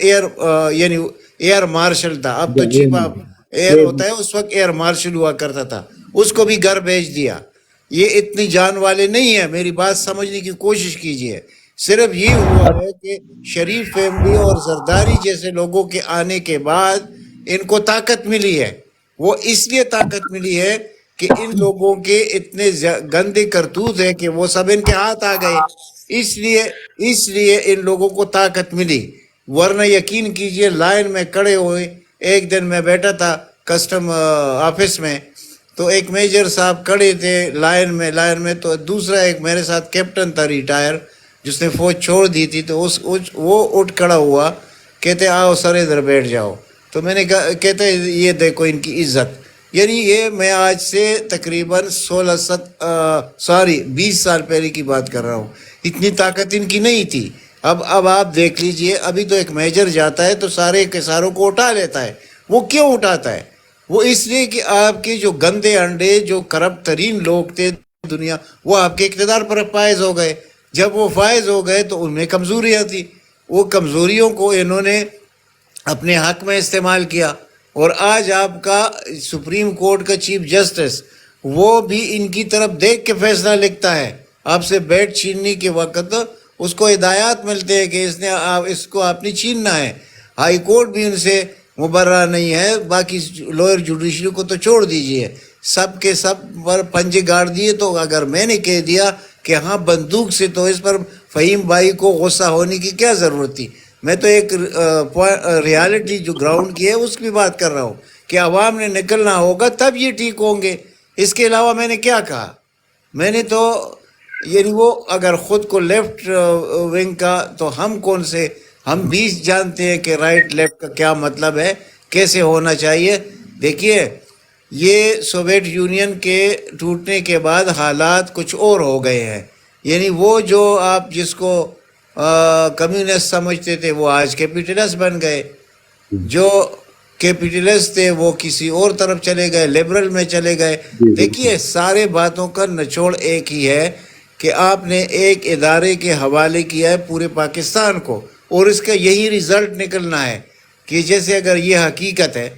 Speaker 7: یعنی ایئر مارشل تھا، اب تو چیف آف ایئر ہوتا ہے، اس وقت ایئر مارشل ہوا کرتا تھا، اس کو بھی گھر بھیج دیا. یہ اتنی جان والے نہیں ہیں، میری بات سمجھنے کی کوشش کیجئے. صرف یہ ہوا ہے کہ شریف فیملی اور زرداری جیسے لوگوں کے آنے کے بعد ان کو طاقت ملی ہے. وہ اس لیے طاقت ملی ہے کہ ان لوگوں کے اتنے گندے کرتوت ہیں کہ وہ سب ان کے ہاتھ آ گئے، اس لیے ان لوگوں کو طاقت ملی. ورنہ یقین کیجئے لائن میں کھڑے ہوئے، ایک دن میں بیٹھا تھا کسٹم آفس میں، تو ایک میجر صاحب کھڑے تھے لائن میں تو دوسرا ایک میرے ساتھ کیپٹن تھا ریٹائر، جس نے فوج چھوڑ دی تھی، تو وہ اٹھ کھڑا ہوا، کہتے آؤ سر ادھر بیٹھ جاؤ. تو میں نے کہا، کہتے یہ دیکھو ان کی عزت. یعنی یہ میں آج سے تقریباً 20 سال پہلے کی بات کر رہا ہوں. اتنی طاقت ان کی نہیں تھی. اب آپ دیکھ لیجئے، ابھی تو ایک میجر جاتا ہے تو سارے کے ساروں کو اٹھا لیتا ہے. وہ کیوں اٹھاتا ہے؟ وہ اس لیے کہ آپ کے جو گندے انڈے، جو کرپٹ ترین لوگ تھے دنیا، وہ آپ کے اقتدار پر فائز ہو گئے. جب وہ فائز ہو گئے تو ان میں کمزوریاں تھیں، وہ کمزوریوں کو انہوں نے اپنے حق میں استعمال کیا. اور آج آپ کا سپریم کورٹ کا چیف جسٹس، وہ بھی ان کی طرف دیکھ کے فیصلہ لکھتا ہے. آپ سے بیٹ چھیننے کے وقت اس کو ہدایات ملتے ہیں کہ اس کو آپ نے چھیننا ہے. ہائی کورٹ بھی ان سے مبرہ نہیں ہے، باقی لوئر جوڈیشری کو تو چھوڑ دیجئے، سب کے سب پر پنجے گاڑ دیے. تو اگر میں نے کہہ دیا کہ ہاں بندوق سے، تو اس پر فہیم بھائی کو غصہ ہونے کی کیا ضرورت تھی؟ میں تو ایک ریالٹی جو گراؤنڈ کی ہے اس کی بات کر رہا ہوں کہ عوام نے نکلنا ہوگا تب یہ ٹھیک ہوں گے. اس کے علاوہ میں نے کیا کہا؟ میں نے تو یعنی وہ اگر خود کو لیفٹ ونگ کا، تو ہم کون سے؟ ہم بھی جانتے ہیں کہ رائٹ لیفٹ کا کیا مطلب ہے، کیسے ہونا چاہیے. دیکھیے، یہ سوویت یونین کے ٹوٹنے کے بعد حالات کچھ اور ہو گئے ہیں. یعنی وہ جو آپ جس کو کمیونسٹ سمجھتے تھے، وہ آج کیپیٹلسٹ بن گئے. جو کیپیٹلسٹ تھے وہ کسی اور طرف چلے گئے، لبرل میں چلے گئے. دیکھیے، سارے باتوں کا نچوڑ ایک ہی ہے کہ آپ نے ایک ادارے کے حوالے کیا ہے پورے پاکستان کو، اور اس کا یہی ریزلٹ نکلنا ہے کہ جیسے اگر یہ حقیقت ہے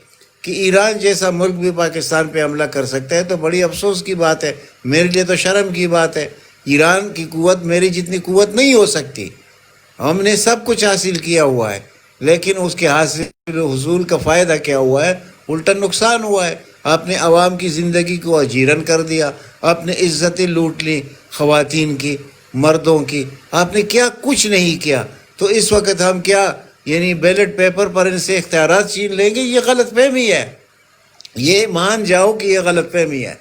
Speaker 7: کہ ایران جیسا ملک بھی پاکستان پہ حملہ کر سکتا ہے تو بڑی افسوس کی بات ہے. میرے لیے تو شرم کی بات ہے. ایران کی قوت میری جتنی قوت نہیں ہو سکتی. ہم نے سب کچھ حاصل کیا ہوا ہے، لیکن اس کے حاصل حصول کا فائدہ کیا ہوا ہے؟ الٹا نقصان ہوا ہے. آپ نے عوام کی زندگی کو اجیرن کر دیا، آپ نے عزتیں لوٹ لی، خواتین کی، مردوں کی. آپ نے کیا؟ کچھ نہیں کیا. تو اس وقت ہم کیا یعنی بیلٹ پیپر پر ان سے اختیارات چھین لیں گے؟ یہ غلط فہمی ہے. یہ مان جاؤ کہ یہ غلط فہمی ہے.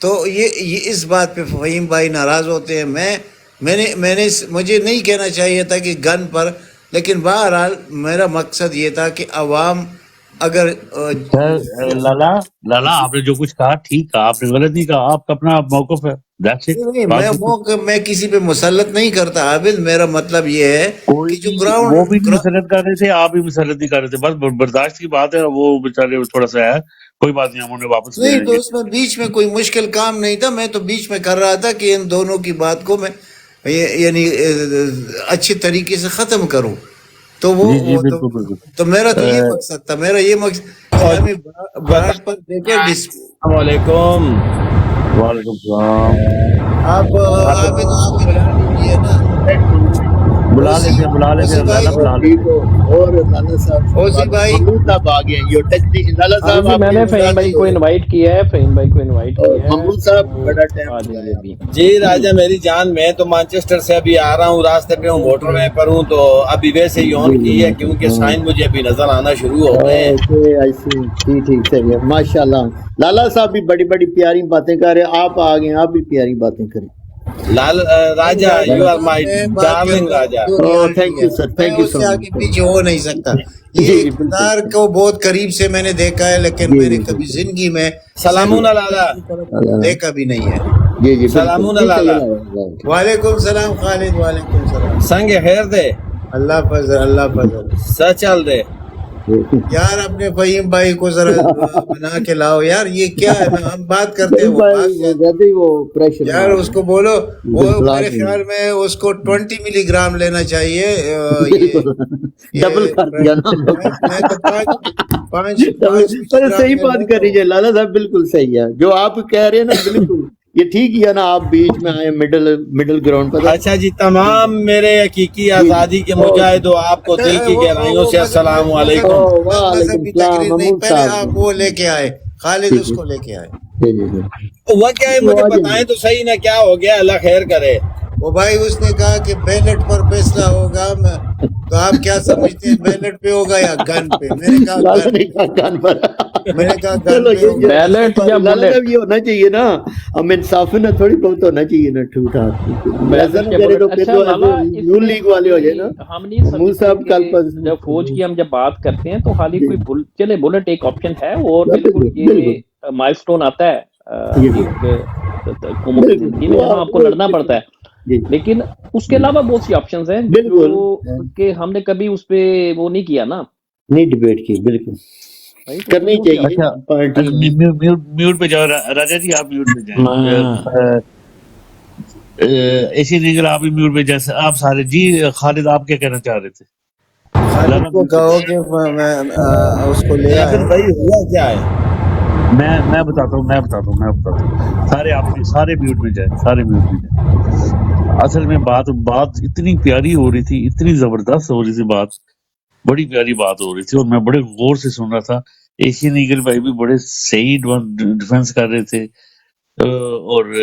Speaker 7: تو یہ اس بات پہ فہیم بھائی ناراض ہوتے ہیں. میں نے مجھے نہیں کہنا چاہیے تھا کہ گن پر، لیکن بہرحال میرا مقصد یہ تھا کہ عوام اگر
Speaker 6: لالا آپ نے جو کچھ کہا ٹھیک کہا، آپ نے غلط نہیں کہا، آپ کا اپنا موقف ہے.
Speaker 7: میں کسی پہ مسلط نہیں کرتا عابد. میرا مطلب یہ ہے کہ جو گراؤنڈ،
Speaker 6: وہ بھی مسلط کر رہے تھے، آپ بھی مسلط نہیں کر رہے تھے، بس برداشت کی بات ہے. وہ بیچارے تھوڑا سا ہے، کوئی بات نہیں، ہم انہیں واپس لے
Speaker 7: نہیں.
Speaker 6: لیں
Speaker 7: تو
Speaker 6: گے.
Speaker 7: اس میں بیچ میں کوئی مشکل کام نہیں تھا. میں تو بیچ میں کر رہا تھا کہ ان دونوں کی بات کو میں یعنی اچھے طریقے سے ختم کروں. تو وہ تو میرا تو یہ مقصد تھا. میرا یہ مقصد براٹ پر دیکھیں.
Speaker 8: السلام علیکم.
Speaker 6: وعلیکم السلام.
Speaker 7: آپ عابد اس کو بلا لیجیے نا.
Speaker 6: بلا لیتے ہیں
Speaker 7: اوسی بھائی
Speaker 6: لالا بلا لیتے
Speaker 3: ٹھیک ہو اور لالا صاحب
Speaker 7: اوسی بھائی
Speaker 3: محمود صاحب آ گئے ہیں یہ ٹیکنیشین لالا
Speaker 4: ابھی
Speaker 3: صاحب
Speaker 4: بھی
Speaker 3: آپ
Speaker 4: میں
Speaker 3: کے
Speaker 4: نے
Speaker 3: انتظار
Speaker 4: فہیم بھائی
Speaker 3: نہیں
Speaker 4: کو
Speaker 3: ہو رہے
Speaker 4: انوائٹ کیا ہے، فہیم بھائی کو انوائٹ
Speaker 3: اور
Speaker 4: کیا ہے،
Speaker 3: محمود صاحب
Speaker 4: وہ
Speaker 3: بڑا ٹائم
Speaker 4: آ
Speaker 3: ہو
Speaker 4: جائیں گے
Speaker 3: گیا
Speaker 4: ابھی۔
Speaker 8: جی راجا میری جان، میں تو مانچسٹر سے ابھی آ رہا ہوں، راستے پہ ہوں، موٹر وے پر ہوں، تو ابھی ویسے ہی آن کی ہے کیونکہ سائن مجھے ابھی نظر آنا شروع ہو گئے ہیں۔
Speaker 3: اوکے آئی سی ٹھیک ٹھیک صحیح ہے ماشاء اللہ لالا صاحب بھی بڑی بڑی پیاری باتیں کر رہے ہیں آپ آ گئے ہیں آپ بھی پیاری باتیں کریں
Speaker 8: لال راجا یو آر مائی
Speaker 7: میں بات
Speaker 8: ڈارلنگ
Speaker 7: کرتا ہوں
Speaker 8: راجا۔
Speaker 7: جو
Speaker 3: او
Speaker 7: ریالٹی
Speaker 3: تھینک
Speaker 7: ہے،
Speaker 3: یو سر
Speaker 7: میں
Speaker 3: تھینک یو
Speaker 7: اس
Speaker 3: سو
Speaker 7: سے آگے
Speaker 3: مچ
Speaker 7: پیچھے ہو نہیں سکتا۔
Speaker 3: جی
Speaker 7: یہ
Speaker 3: جی بالکل
Speaker 7: اقتدار کو بہت قریب سے میں نے دیکھا ہے، لیکن
Speaker 3: جی
Speaker 7: میں نے
Speaker 3: جی
Speaker 7: کبھی زندگی میں
Speaker 8: سلامون لالا،
Speaker 3: بالکل
Speaker 7: دیکھا بھی نہیں ہے۔
Speaker 3: جی جی بالکل
Speaker 8: سلامون
Speaker 3: جی صحیح
Speaker 8: لالا،
Speaker 3: ہے
Speaker 7: وعلیکم السلام خالد، وعلیکم السلام،
Speaker 8: سنگ خیر دے،
Speaker 7: اللہ فضل، اللہ فضل۔
Speaker 8: سچل دے۔
Speaker 7: یار اپنے فہیم بھائی کو ذرا بنا کے لاؤ یار، یہ کیا ہے نا، ہم بات کرتے ہیں وہ بھاگ
Speaker 3: بھائی وہ
Speaker 7: جاتے
Speaker 3: کہتے ہی وہ پریشر
Speaker 7: ہیں۔ یار اس کو بولو، وہ
Speaker 3: بلاک
Speaker 7: میرے خیال میں اس کو 20 ملی گرام لینا چاہیے۔
Speaker 3: ڈبل کر دیا نا
Speaker 7: میں تو پانچ ملی
Speaker 3: پر
Speaker 7: گرام
Speaker 3: صحیح
Speaker 7: میں
Speaker 3: بات
Speaker 7: لیتا
Speaker 3: کر رہی
Speaker 7: ہوں۔
Speaker 3: ہے لالا صاحب بالکل صحیح ہے جو آپ کہہ رہے ہیں نا بالکل یہ ٹھیک ہی ہے نا آپ بیچ میں آئے مڈل گراؤنڈ پر
Speaker 8: اچھا جی، تمام میرے حقیقی آزادی کے مجاہدوں، آپ کو دل کی گہرائیوں سے السلام علیکم۔
Speaker 3: وعلیکم
Speaker 7: مذہبی
Speaker 3: السلام
Speaker 7: تقریر نہیں،
Speaker 3: محمود
Speaker 7: پہلے
Speaker 3: صاحب
Speaker 7: آپ وہ لے کے آئے، خالد اس کو لے کے آئے۔
Speaker 3: جی جی جی
Speaker 8: وہ کیا ہے مجھے بتائیں تو صحیح نا، کیا ہو گیا؟ اللہ خیر کرے۔
Speaker 7: وہ بھائی اس نے کہا کہ بیلٹ پر فیصلہ ہوگا، تو آپ کیا سمجھتے ہیں بیلٹ پہ ہوگا یا گن پہ؟ میں نے کہا
Speaker 3: لالا
Speaker 7: گن
Speaker 3: نے کہا گن پر
Speaker 7: میں نے کہا گن
Speaker 3: چلو
Speaker 7: پہ ہوگا۔
Speaker 4: بیلٹ یا
Speaker 3: لالا
Speaker 4: بلٹ؟
Speaker 3: صاحب یہ ہونا چاہیے نا ہم انصاف نہ تھوڑی بہت ہونا چاہیے نا ٹھیک ٹھاک ایسا
Speaker 4: بیلٹ
Speaker 3: نہ
Speaker 4: یا
Speaker 3: کرے تو
Speaker 4: بلٹ؟
Speaker 3: پھر
Speaker 4: اچھا
Speaker 3: تو
Speaker 4: لالا،
Speaker 3: ایسے
Speaker 4: اس
Speaker 3: نون
Speaker 4: میں
Speaker 3: لیگ والے ہو جائے نا
Speaker 4: ہم نہیں
Speaker 3: محمود
Speaker 4: سمجھتے
Speaker 3: صاحب کل
Speaker 4: کہ
Speaker 3: پر
Speaker 4: جب فوج کی ہم جب بات کرتے ہیں تو خالی
Speaker 3: جی
Speaker 4: کوئی چلے بلٹ ایک آپشن ہے، اور بالکل
Speaker 3: بالکل
Speaker 4: یہ مائل سٹون آتا ہے
Speaker 3: جی
Speaker 4: ایک قوموں کی زندگی میں جہاں آپ کو لڑنا پڑتا ہے،
Speaker 3: جی
Speaker 4: لیکن اس کے علاوہ بہت سی آپشنز ہیں جو
Speaker 3: بالکل
Speaker 4: کہ ہم نے کبھی اس پہ وہ نہیں کیا نا،
Speaker 3: نہیں ڈبیٹ کی بالکل
Speaker 4: رائٹ؟ اس میں
Speaker 3: کرنی
Speaker 4: بہت سی
Speaker 3: چاہیے
Speaker 6: اچھا
Speaker 3: پارٹی
Speaker 6: میوٹ پہ جاؤ راجا جی، آپ میوٹ پہ جائیں۔
Speaker 2: میں
Speaker 6: ایشین ایگل آپ بھی میوٹ پہ جیسے آپ سارے جی۔ خالد آپ کیا کہنا چاہ رہے تھے؟
Speaker 7: خالد
Speaker 6: لالا
Speaker 7: کو
Speaker 6: میوٹ پہ
Speaker 7: کہو
Speaker 6: جائیں۔
Speaker 7: کہ اس کو لے
Speaker 8: لیکن
Speaker 7: آئے۔
Speaker 8: بھائی ہوا کیا ہے؟
Speaker 6: میں بتاتا ہوں سارے آپ سارے میوٹ میں جائیں، سارے میوٹ میں جائیں۔ اصل میں بات اتنی پیاری ہو رہی تھی، اتنی زبردست ہو رہی تھی بات، بڑی پیاری بات ہو رہی تھی، اور میں بڑے غور سے سن رہا تھا۔ ایشین ایگل بھائی بھی بڑے صحیح ڈیفنس کر رہے تھے، اور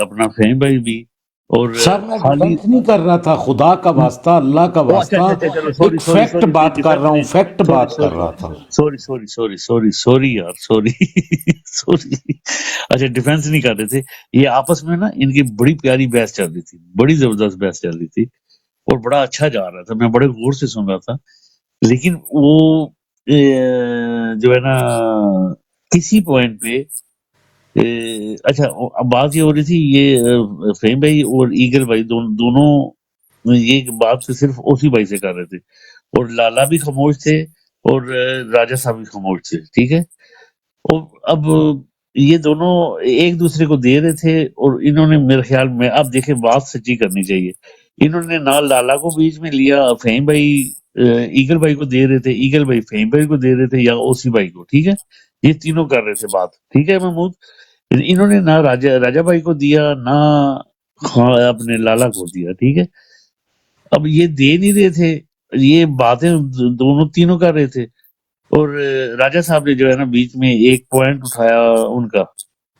Speaker 6: اپنا فہیم بھائی بھی، اور
Speaker 2: سر میں
Speaker 6: خالی
Speaker 2: ڈیفنس نہیں کر رہا تھا، خدا کا واسطہ اللہ کا
Speaker 6: اچھا
Speaker 2: واسطہ
Speaker 6: چلو،
Speaker 2: ایک فیکٹ بات کر رہا ہوں، فیکٹ بات کر رہا تھا۔
Speaker 6: سوری یار، سوری اچھا ڈیفenس نہیں کر رہے تھے، یہ آپس میں نا ان کی بڑی پیاری بحث چل رہی تھی، بڑی زبردست بحث چل رہی تھی، اور بڑا اچھا جا رہا تھا، میں بڑے غور سے سن رہا تھا۔ لیکن وہ جو ہے نا کسی پوائنٹ پہ اچھا اب بات یہ ہو رہی تھی، یہ فہیم بھائی اور ایگل بھائی دونوں یہ بات صرف اوسی بھائی سے کر رہے تھے، اور لالا بھی خاموش تھے، اور راجا صاحب بھی خاموش تھے، ٹھیک ہے۔ اور اب یہ دونوں ایک دوسرے کو دے رہے تھے، اور انہوں نے میرے خیال میں، اب دیکھیں بات سچی کرنی چاہیے، انہوں نے نہ لالا کو بیچ میں لیا، فہیم بھائی ایگل بھائی کو دے رہے تھے، ایگل بھائی فہیم بھائی کو دے رہے تھے، یا اوسی بھائی کو، ٹھیک ہے، یہ تینوں کر رہے تھے بات، ٹھیک ہے محمود۔ انہوں نے نہ راجا بھائی کو دیا، نہ اپنے لالا کو دیا، ٹھیک ہے۔ اب یہ دے نہیں رہے تھے، یہ باتیں دونوں تینوں کر رہے تھے، اور راجا صاحب نے جو ہے نا بیچ میں ایک پوائنٹ اٹھایا ان کا،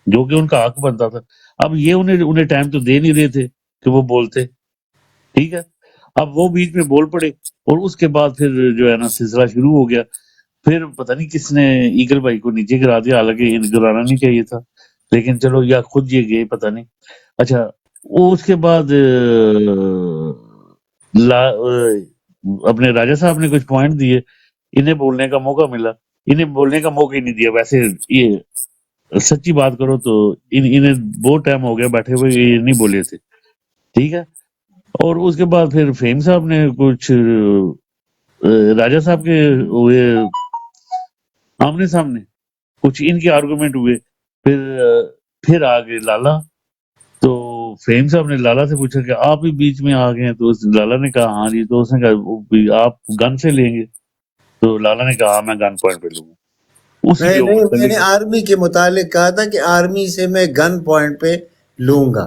Speaker 6: جو کہ ان کا حق بنتا تھا۔ اب یہ انہیں ٹائم تو دے نہیں رہے تھے کہ وہ بولتے، ٹھیک ہے۔ اب وہ بیچ میں بول پڑے، اور اس کے بعد پھر جو ہے نا سلسلہ شروع ہو گیا، پھر پتہ نہیں کس نے ایگل بھائی کو نیچے گرا دیا، حالانکہ گرانا نہیں چاہیے تھا، لیکن چلو یا خود یہ گئے پتہ نہیں۔ اچھا وہ اس کے بعد اپنے راجا صاحب نے کچھ پوائنٹ دیے، انہیں بولنے کا موقع ملا، انہیں بولنے کا موقع ہی نہیں دیا۔ ویسے یہ سچی بات کرو تو انہیں بہت ٹائم ہو گیا بیٹھے ہوئے، یہ نہیں بولے تھے، ٹھیک ہے۔ اور اس کے بعد پھر فہیم صاحب نے کچھ راجا صاحب کے ہوئے آمنے سامنے، کچھ ان کے آرگومنٹ ہوئے، پھر آ گئے لالا، تو فہیم صاحب نے لالا سے پوچھا کہ آپ بھی بیچ میں آ گئے ہیں، تو لالا نے کہا ہاں جی، تو اس نے کہا آپ گن سے لیں گے، تو لالا نے کہا میں گن پوائنٹ پہ لوں گا، اسی کے اوپر
Speaker 7: میں نے آرمی کے متعلق کہا تھا کہ آرمی سے میں گن پوائنٹ پہ لوں گا،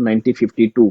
Speaker 4: 1952,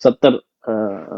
Speaker 4: 70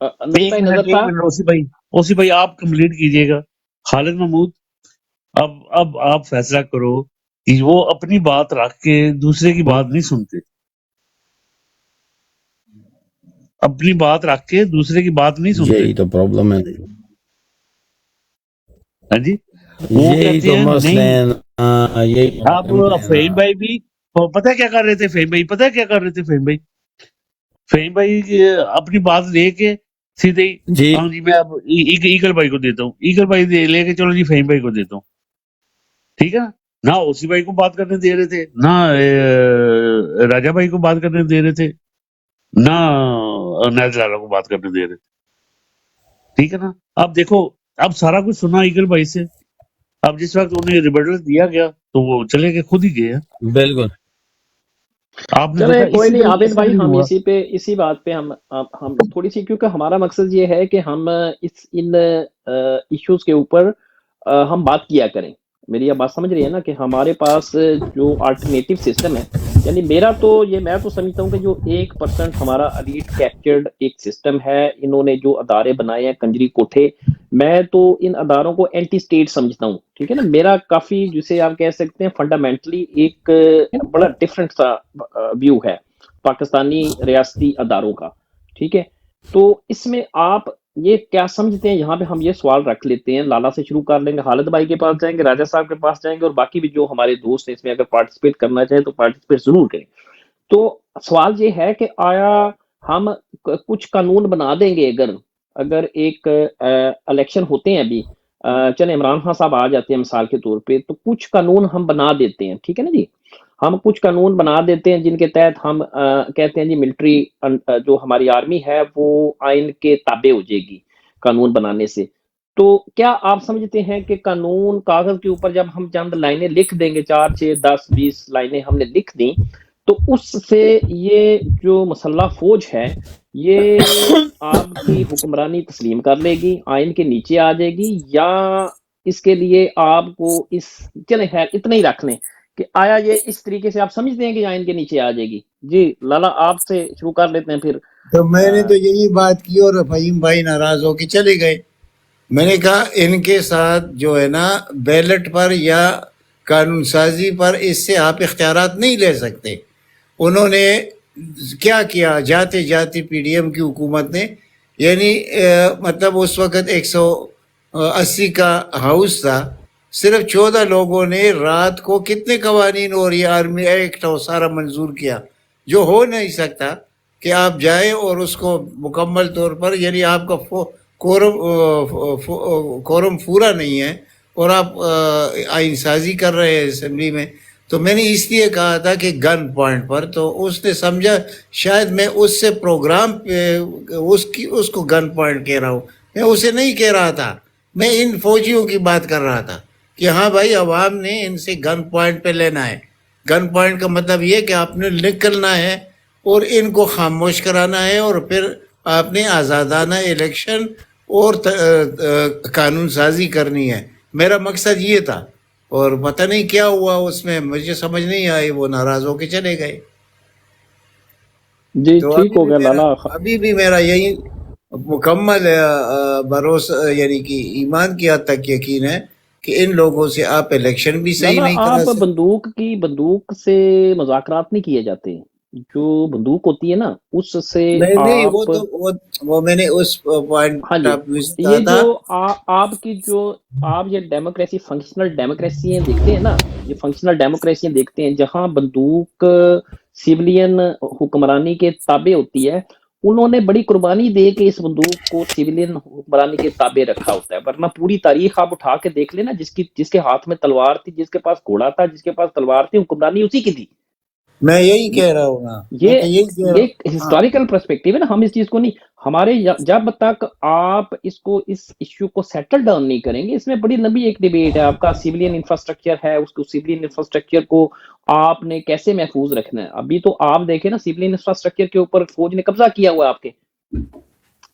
Speaker 4: نقطۂ نظر تھا.
Speaker 6: اوسی بھائی آپ کمپلیٹ کیجئے گا. خالد محمود اب آپ فیصلہ کرو کہ وہ اپنی بات رکھ کے دوسرے کی بات نہیں سنتے. اپنی بات رکھ کے دوسرے کی بات نہیں سنتے.
Speaker 8: یہی تو پرابلم ہے.
Speaker 6: ہاں جی وہ
Speaker 8: یہی
Speaker 6: کہتے
Speaker 8: تو
Speaker 6: ہیں
Speaker 8: مسئلہ
Speaker 6: نہیں.
Speaker 8: ہے. یہی
Speaker 6: اب فہیم بھائی بھی پتہ کیا کر رہے تھے. فہیم بھائی اپنی بات لے کے سیدھے ہی
Speaker 8: جی
Speaker 6: ہاں جی میں اب ایگل بھائی کو دیتا ہوں. ایگل بھائی لے کے چلو جی فہیم بھائی کو دیتا ہوں. ٹھیک ہے نا. نہ اوسی بھائی کو بات کرنے دے رہے تھے, نہ راجا بھائی کو بات کرنے دے رہے تھے, نہ نیز لالا کو بات کرنے دے رہے تھے. ٹھیک ہے نا. اب دیکھو اب سارا کچھ سنا ایگل بھائی سے. اب جس وقت انہیں ریبٹل دیا گیا تو وہ چلے گئے, خود ہی گئے.
Speaker 8: بالکل.
Speaker 6: آپ نے
Speaker 4: چلیں
Speaker 6: دیکھا
Speaker 4: کوئی
Speaker 6: اسی
Speaker 4: نہیں
Speaker 6: طریقے
Speaker 4: عابد
Speaker 6: سے
Speaker 4: بھائی,
Speaker 6: بھی
Speaker 4: ہم
Speaker 6: ہوا.
Speaker 4: اسی بات پہ ہم تھوڑی سی, کیونکہ ہمارا مقصد یہ ہے کہ ہم ان ایشوز کے اوپر ہم بات کیا کریں. میری یہ بات سمجھ رہی ہے نا کہ ہمارے پاس جو آلٹرنیٹیو سسٹم ہے, یعنی میں تو سمجھتا ہوں کہ جو 1% ہمارا الیٹ کیپچرڈ ایک سسٹم ہے, انہوں نے جو ادارے بنائے ہیں کنجری کوٹھے, میں تو ان اداروں کو اینٹی اسٹیٹ سمجھتا ہوں. ٹھیک ہے نا. میرا کافی جسے آپ کہہ سکتے ہیں فنڈامنٹلی ایک بڑا ڈفرنٹ سا ویو ہے پاکستانی ریاستی اداروں کا. ٹھیک ہے. تو اس میں آپ یہ کیا سمجھتے ہیں, یہاں پہ ہم یہ سوال رکھ لیتے ہیں. لالا سے شروع کر لیں گے, خالد بھائی کے پاس جائیں گے, راجہ صاحب کے پاس جائیں گے, اور باقی بھی جو ہمارے دوست ہیں اس میں اگر پارٹیسپیٹ کرنا چاہیں تو پارٹیسپیٹ ضرور کریں. تو سوال یہ ہے کہ آیا ہم کچھ قانون بنا دیں گے اگر ایک الیکشن ہوتے ہیں ابھی, چلے عمران خان صاحب آ جاتے ہیں مثال کے طور پہ, تو کچھ قانون ہم بنا دیتے ہیں. ٹھیک ہے نا جی. ہم کچھ قانون بنا دیتے ہیں جن کے تحت ہم کہتے ہیں جی ملٹری جو ہماری آرمی ہے وہ آئین کے تابع ہو جائے گی قانون بنانے سے. تو کیا آپ سمجھتے ہیں کہ قانون کاغذ کے اوپر جب ہم چند لائنیں لکھ دیں گے, 4 6 10 20 لائنیں ہم نے لکھ دیں, تو اس سے یہ جو مسلح فوج ہے یہ آپ کی حکمرانی تسلیم کر لے گی, آئین کے نیچے آ جائے گی, یا اس کے لیے آپ کو چلیں خیر اتنا ہی رکھ لیں کہ آیا یہ اس طریقے سے آپ سمجھتے ہیں کہ آئین کے نیچے آ جائے گی؟ جی لالا آپ سے شروع کر لیتے ہیں. پھر
Speaker 7: تو میں نے تو یہی بات کی اور فہیم بھائی ناراض ہو کے چلے گئے. میں نے کہا ان کے ساتھ جو ہے نا بیلٹ پر یا قانون سازی پر اس سے آپ اختیارات نہیں لے سکتے. انہوں نے کیا کیا جاتے جاتے پی ڈی ایم کی حکومت نے, یعنی مطلب اس وقت 180 کا ہاؤس تھا, صرف 14 لوگوں نے رات کو کتنے قوانین اور یہ آرمی ایکٹ اور سارا منظور کیا, جو ہو نہیں سکتا کہ آپ جائیں اور اس کو مکمل طور پر, یعنی آپ کا کورم پورا نہیں ہے اور آپ آئین سازی کر رہے ہیں اسمبلی میں. تو میں نے اس لیے کہا تھا کہ گن پوائنٹ پر, تو اس نے سمجھا شاید میں اس سے پروگرام اس کو گن پوائنٹ کہہ رہا ہوں. میں اسے نہیں کہہ رہا تھا, میں ان فوجیوں کی بات کر رہا تھا کہ ہاں بھائی عوام نے ان سے گن پوائنٹ پہ لینا ہے. گن پوائنٹ کا مطلب یہ کہ آپ نے نکلنا ہے اور ان کو خاموش کرانا ہے, اور پھر آپ نے آزادانہ الیکشن اور قانون سازی کرنی ہے. میرا مقصد یہ تھا, اور پتہ نہیں کیا ہوا اس میں, مجھے سمجھ نہیں آئی, وہ ناراض ہو کے چلے گئے.
Speaker 4: جی
Speaker 7: تو
Speaker 4: ٹھیک ہو گیا لالا.
Speaker 7: ابھی بھی میرا یہی مکمل بھروسہ, یعنی کہ ایمان کی حد تک یقین ہے کہ ان لوگوں سے آپ الیکشن بھی صحیح
Speaker 4: لالا
Speaker 7: نہیں کرا
Speaker 4: آپ
Speaker 7: سکتے.
Speaker 4: بندوق سے مذاکرات نہیں کیے جاتے. جو بندوق ہوتی ہے نا اس سے
Speaker 7: نہیں وہ
Speaker 4: آپ,
Speaker 7: تو وہ میں نے اس پوائنٹ
Speaker 4: ہاں جی,
Speaker 7: آف ویو سے کہا
Speaker 4: یہ
Speaker 7: تھا.
Speaker 4: جو آپ کی جو آپ یہ ڈیموکریسی فنکشنل ڈیموکریسیاں دیکھتے ہیں نا, یہ فنکشنل ڈیموکریسیاں دیکھتے ہیں جہاں بندوق سیولین حکمرانی کے تابع ہوتی ہے, انہوں نے بڑی قربانی دے کے اس بندوق کو سیولین حکمرانی کے تابع رکھا ہوتا ہے. ورنہ پوری تاریخ آپ اٹھا کے دیکھ لینا, جس کے ہاتھ میں تلوار تھی, جس کے پاس گھوڑا تھا, جس کے پاس تلوار تھی, حکمرانی اسی کی تھی.
Speaker 7: میں یہی کہہ رہا ہوں نا, میں
Speaker 4: یہ
Speaker 7: تو یہی کہہ رہا
Speaker 4: ایک
Speaker 7: ہوں.
Speaker 4: ہسٹوریکل پرسپیکٹیو ہے نا, ہم اس چیز کو نہیں, ہمارے جب تک آپ اس ایشو کو سیٹل ڈاؤن نہیں کریں گے, اس میں بڑی لمبی ایک ڈیبیٹ ہے. آپ کا سیولین انفراسٹرکچر ہے, اس کو سیولین انفراسٹرکچر کو آپ نے کیسے محفوظ رکھنا ہے. ابھی تو آپ دیکھیں نا سیولین انفراسٹرکچر کے اوپر فوج نے قبضہ کیا ہوا ہے. آپ کے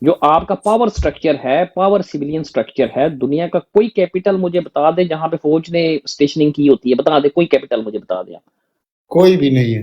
Speaker 4: جو آپ کا پاور سٹرکچر ہے, پاور سیولین سٹرکچر ہے, دنیا کا کوئی کیپٹل مجھے بتا دے جہاں پہ فوج نے اسٹیشننگ کی ہوتی ہے, بتا دے کوئی کیپٹل مجھے بتا دے آپ.
Speaker 7: کوئی بھی نہیں ہے.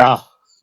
Speaker 6: Ah,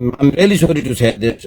Speaker 8: I'm really sorry to say this,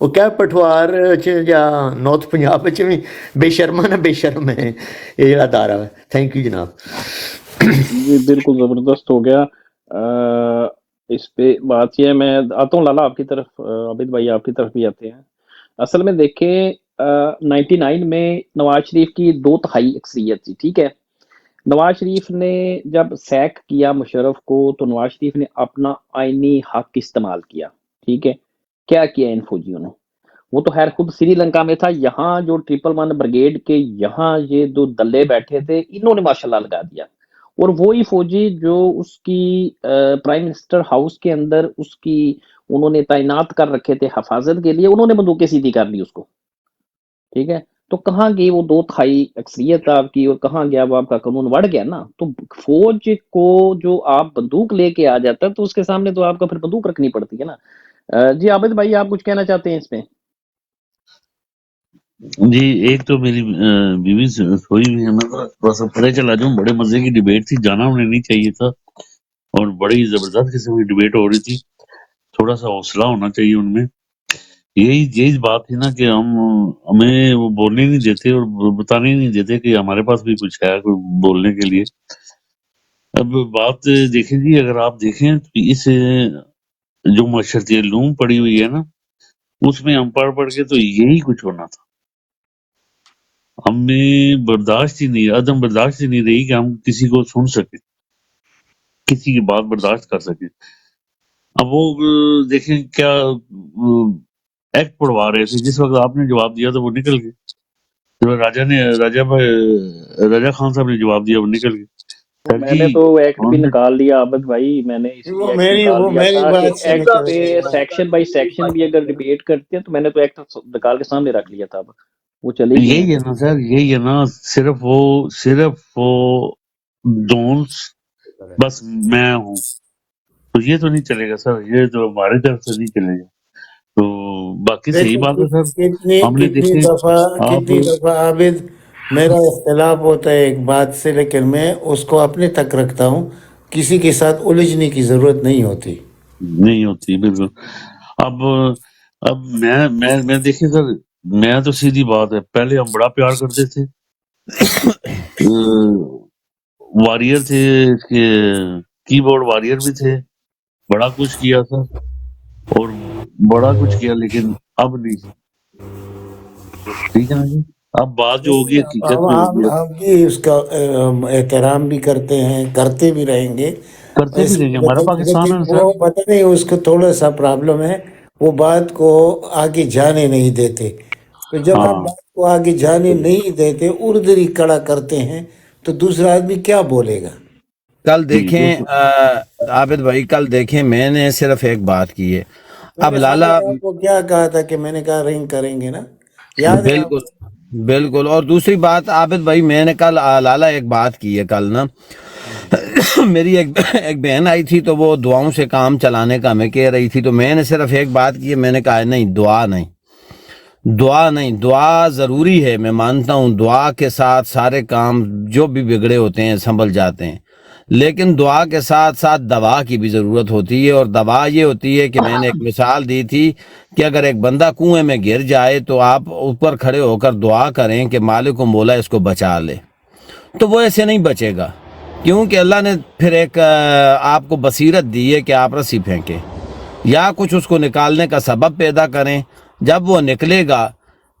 Speaker 3: وہ کیا پٹھوار یا نارتھ پنجاب بھی بے شرما نہ بے شرم ہے یہ جڑا ادارہ ہے. تھینک یو جناب.
Speaker 4: جی بالکل زبردست ہو گیا. اس پہ بات یہ ہے، میں آتا ہوں لالا آپ کی طرف، عابد بھائی آپ کی طرف بھی آتے ہیں. اصل میں دیکھیں 99 میں نواز شریف کی 2/3 اکثریت تھی، ٹھیک ہے. نواز شریف نے جب سیک کیا مشرف کو تو نواز شریف نے اپنا آئینی حق استعمال کیا، ٹھیک ہے. کیا کیا ان فوجیوں نے؟ وہ تو خیر خود سری لنکا میں تھا، یہاں جو 111 بریگیڈ کے یہاں یہ دو دلے بیٹھے تھے، انہوں نے ماشاءاللہ لگا دیا. اور وہی فوجی جو اس کی پرائم منسٹر ہاؤس کے اندر اس کی انہوں نے تعینات کر رکھے تھے حفاظت کے لیے، انہوں نے بندوقیں سیدھی کر لی اس کو، ٹھیک ہے. تو کہاں گئی وہ 2/3 اکثریت آپ کی، اور کہاں گیا وہ آپ کا قانون؟ بڑھ گیا نا. تو فوج کو جو آپ بندوق لے کے آ جاتا ہے تو اس کے سامنے تو آپ کا پھر بندوق رکھنی پڑتی ہے نا. جی عابد بھائی آپ کچھ کہنا چاہتے ہیں اس میں؟
Speaker 6: جی ایک تو میری بیوی سوئی ہوئی ہے، میں تھوڑا سا پڑے چلا جاؤں. بڑے مزے کی ڈیبیٹ تھی، جانا انہیں نہیں چاہیے تھا، اور بڑی زبردست قسم کی ڈیبیٹ ہو رہی تھی. تھوڑا سا حوصلہ ہونا چاہیے ان میں. یہی بات تھی نا کہ ہمیں وہ بولنے نہیں دیتے اور بتانے نہیں دیتے کہ ہمارے پاس بھی کچھ ہے کوئی بولنے کے لیے. اب بات دیکھیں جی، اگر آپ دیکھیں تو اس جو معاشرتی علوم پڑی ہوئی ہے نا، اس میں ہم پڑھ کے تو یہی کچھ ہونا تھا. ہمیں برداشت ہی نہیں، عدم برداشت ہی نہیں رہی کہ ہم کسی کو سن سکیں، کسی کی بات برداشت کر سکیں. اب وہ دیکھیں کیا ایکٹ پڑھوا رہے تھے، جس وقت آپ نے جواب دیا تو وہ نکل گئے. راجہ خان صاحب نے جواب دیا، وہ نکل گئے. سر
Speaker 4: میں
Speaker 6: جی
Speaker 4: نے تو ایکٹ بھی نکال لیا عابد بھائی، میں نے اس لیے ایکٹ نکال
Speaker 7: وہ
Speaker 4: لیا
Speaker 7: میری
Speaker 4: تھا کہ
Speaker 7: بات سے
Speaker 4: ایکٹ
Speaker 7: نکل
Speaker 4: پہ
Speaker 7: گئی.
Speaker 4: سیکشن بائی سیکشن بھی اگر ڈیبیٹ کرتے ہیں تو میں نے تو ایکٹ نکال کے سامنے رکھ لیا تھا. اب وہ چلے گی ہیں.
Speaker 6: یہی ہے نا سر، یہی ہے نا. صرف وہ ڈونٹس بس میں ہوں، تو یہ تو نہیں چلے گا سر، یہ تو ہمارے طرف سے نہیں چلے گا. تو باقی صحیح
Speaker 7: دیکھیں
Speaker 6: بات ہے سر. ہم نے
Speaker 7: کتنی
Speaker 6: دیکھے
Speaker 7: دفعہ
Speaker 6: آپ
Speaker 7: عابد میرا اختلاف ہوتا ہے ایک بات سے، لیکن میں اس کو اپنے تک رکھتا ہوں، کسی کے ساتھ الجھنے کی ضرورت نہیں ہوتی.
Speaker 6: نہیں ہوتی بالکل. اب میں دیکھیں سر، میں تو سیدھی بات ہے، پہلے ہم بڑا پیار کرتے تھے، وارئر تھے، اس کے کی بورڈ وارئر بھی تھے، بڑا کچھ کیا تھا اور بڑا کچھ کیا، لیکن اب نہیں. ٹھیک ہے نا جی. اب بات جو ہوگی حقیقت میں ہوگی، اب
Speaker 7: ہم بھی اس کا احترام بھی کرتے ہیں، کرتے بھی رہیں گے.
Speaker 6: کرتے بھی رہیں گے، ہمارا پاکستان ہے
Speaker 7: لیکن
Speaker 6: سر.
Speaker 7: وہ پتہ نہیں اس کو تھوڑا سا پرابلم ہے، وہ بات کو آگے جانے نہیں دیتے. تو جب ہم
Speaker 6: ہاں
Speaker 7: بات کو آگے جانے نہیں دیتے، اردری کڑا کرتے ہیں، تو دوسرا آدمی کیا بولے گا؟
Speaker 8: کل
Speaker 6: جی
Speaker 8: دیکھیں
Speaker 6: بالکل.
Speaker 8: عابد بھائی، کل دیکھیں میں نے صرف ایک بات کی ہے.
Speaker 7: میں
Speaker 8: اب
Speaker 7: نے سامنے
Speaker 8: لالا
Speaker 7: آپ کو کیا کہا تھا کہ میں نے کہا رنگ کریں گے نا، یاد ہے آپ
Speaker 8: بالکل
Speaker 7: کو؟
Speaker 8: بالکل. اور دوسری بات عابد بھائی، میں نے کل لالا ایک بات کی ہے کل نا. میری ایک بہن آئی تھی تو وہ دعاؤں سے کام چلانے کا ہمیں کہہ رہی تھی، تو میں نے صرف ایک بات کی ہے، میں نے کہا نہیں، دعا نہیں، دعا ضروری ہے. میں مانتا ہوں دعا کے ساتھ سارے کام جو بھی بگڑے ہوتے ہیں سنبھل جاتے ہیں، لیکن دعا کے ساتھ ساتھ دوا کی بھی ضرورت ہوتی ہے. اور دوا یہ ہوتی ہے کہ میں نے ایک مثال دی تھی کہ اگر ایک بندہ کنویں میں گر جائے تو آپ اوپر کھڑے ہو کر دعا کریں کہ مالک و مولا اس کو بچا لے، تو وہ ایسے نہیں بچے گا، کیونکہ اللہ نے پھر ایک آپ کو بصیرت دی ہے کہ آپ رسی پھینکیں یا کچھ اس کو نکالنے کا سبب پیدا کریں. جب وہ نکلے گا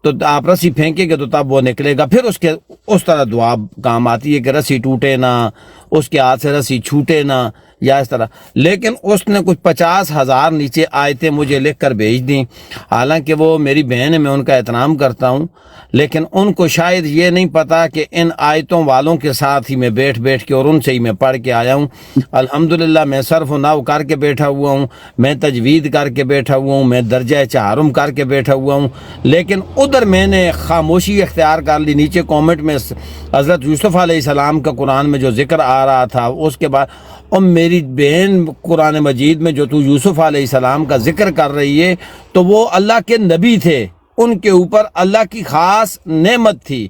Speaker 8: تو آپ رسی پھینکیں گے تو تب وہ نکلے گا. پھر اس طرح دعا کام آتی ہے کہ رسی ٹوٹے نہ، اس کے ہاتھ سے رسی چھوٹے نہ، یا اس طرح. لیکن اس نے کچھ 50,000 نیچے آیتیں مجھے لکھ کر بھیج دیں، حالانکہ وہ میری بہن ہے، میں ان کا احترام کرتا ہوں، لیکن ان کو شاید یہ نہیں پتا کہ ان آیتوں والوں کے ساتھ ہی میں بیٹھ کے اور ان سے ہی میں پڑھ کے آیا ہوں. الحمدللہ میں صرف و نحو کر کے بیٹھا ہوا ہوں، میں تجوید کر کے بیٹھا ہوا ہوں، میں درجہ چہارم کر کے بیٹھا ہوا ہوں. لیکن ادھر میں نے خاموشی اختیار کر لی. نیچے کومنٹ میں حضرت یوسف علیہ السلام کا قرآن میں جو ذکر آ رہا تھا، اس کے بعد اور میری بہن قرآن مجید میں جو تو یوسف علیہ السلام کا ذکر کر رہی ہے تو وہ اللہ کے نبی تھے، ان کے اوپر اللہ کی خاص نعمت تھی.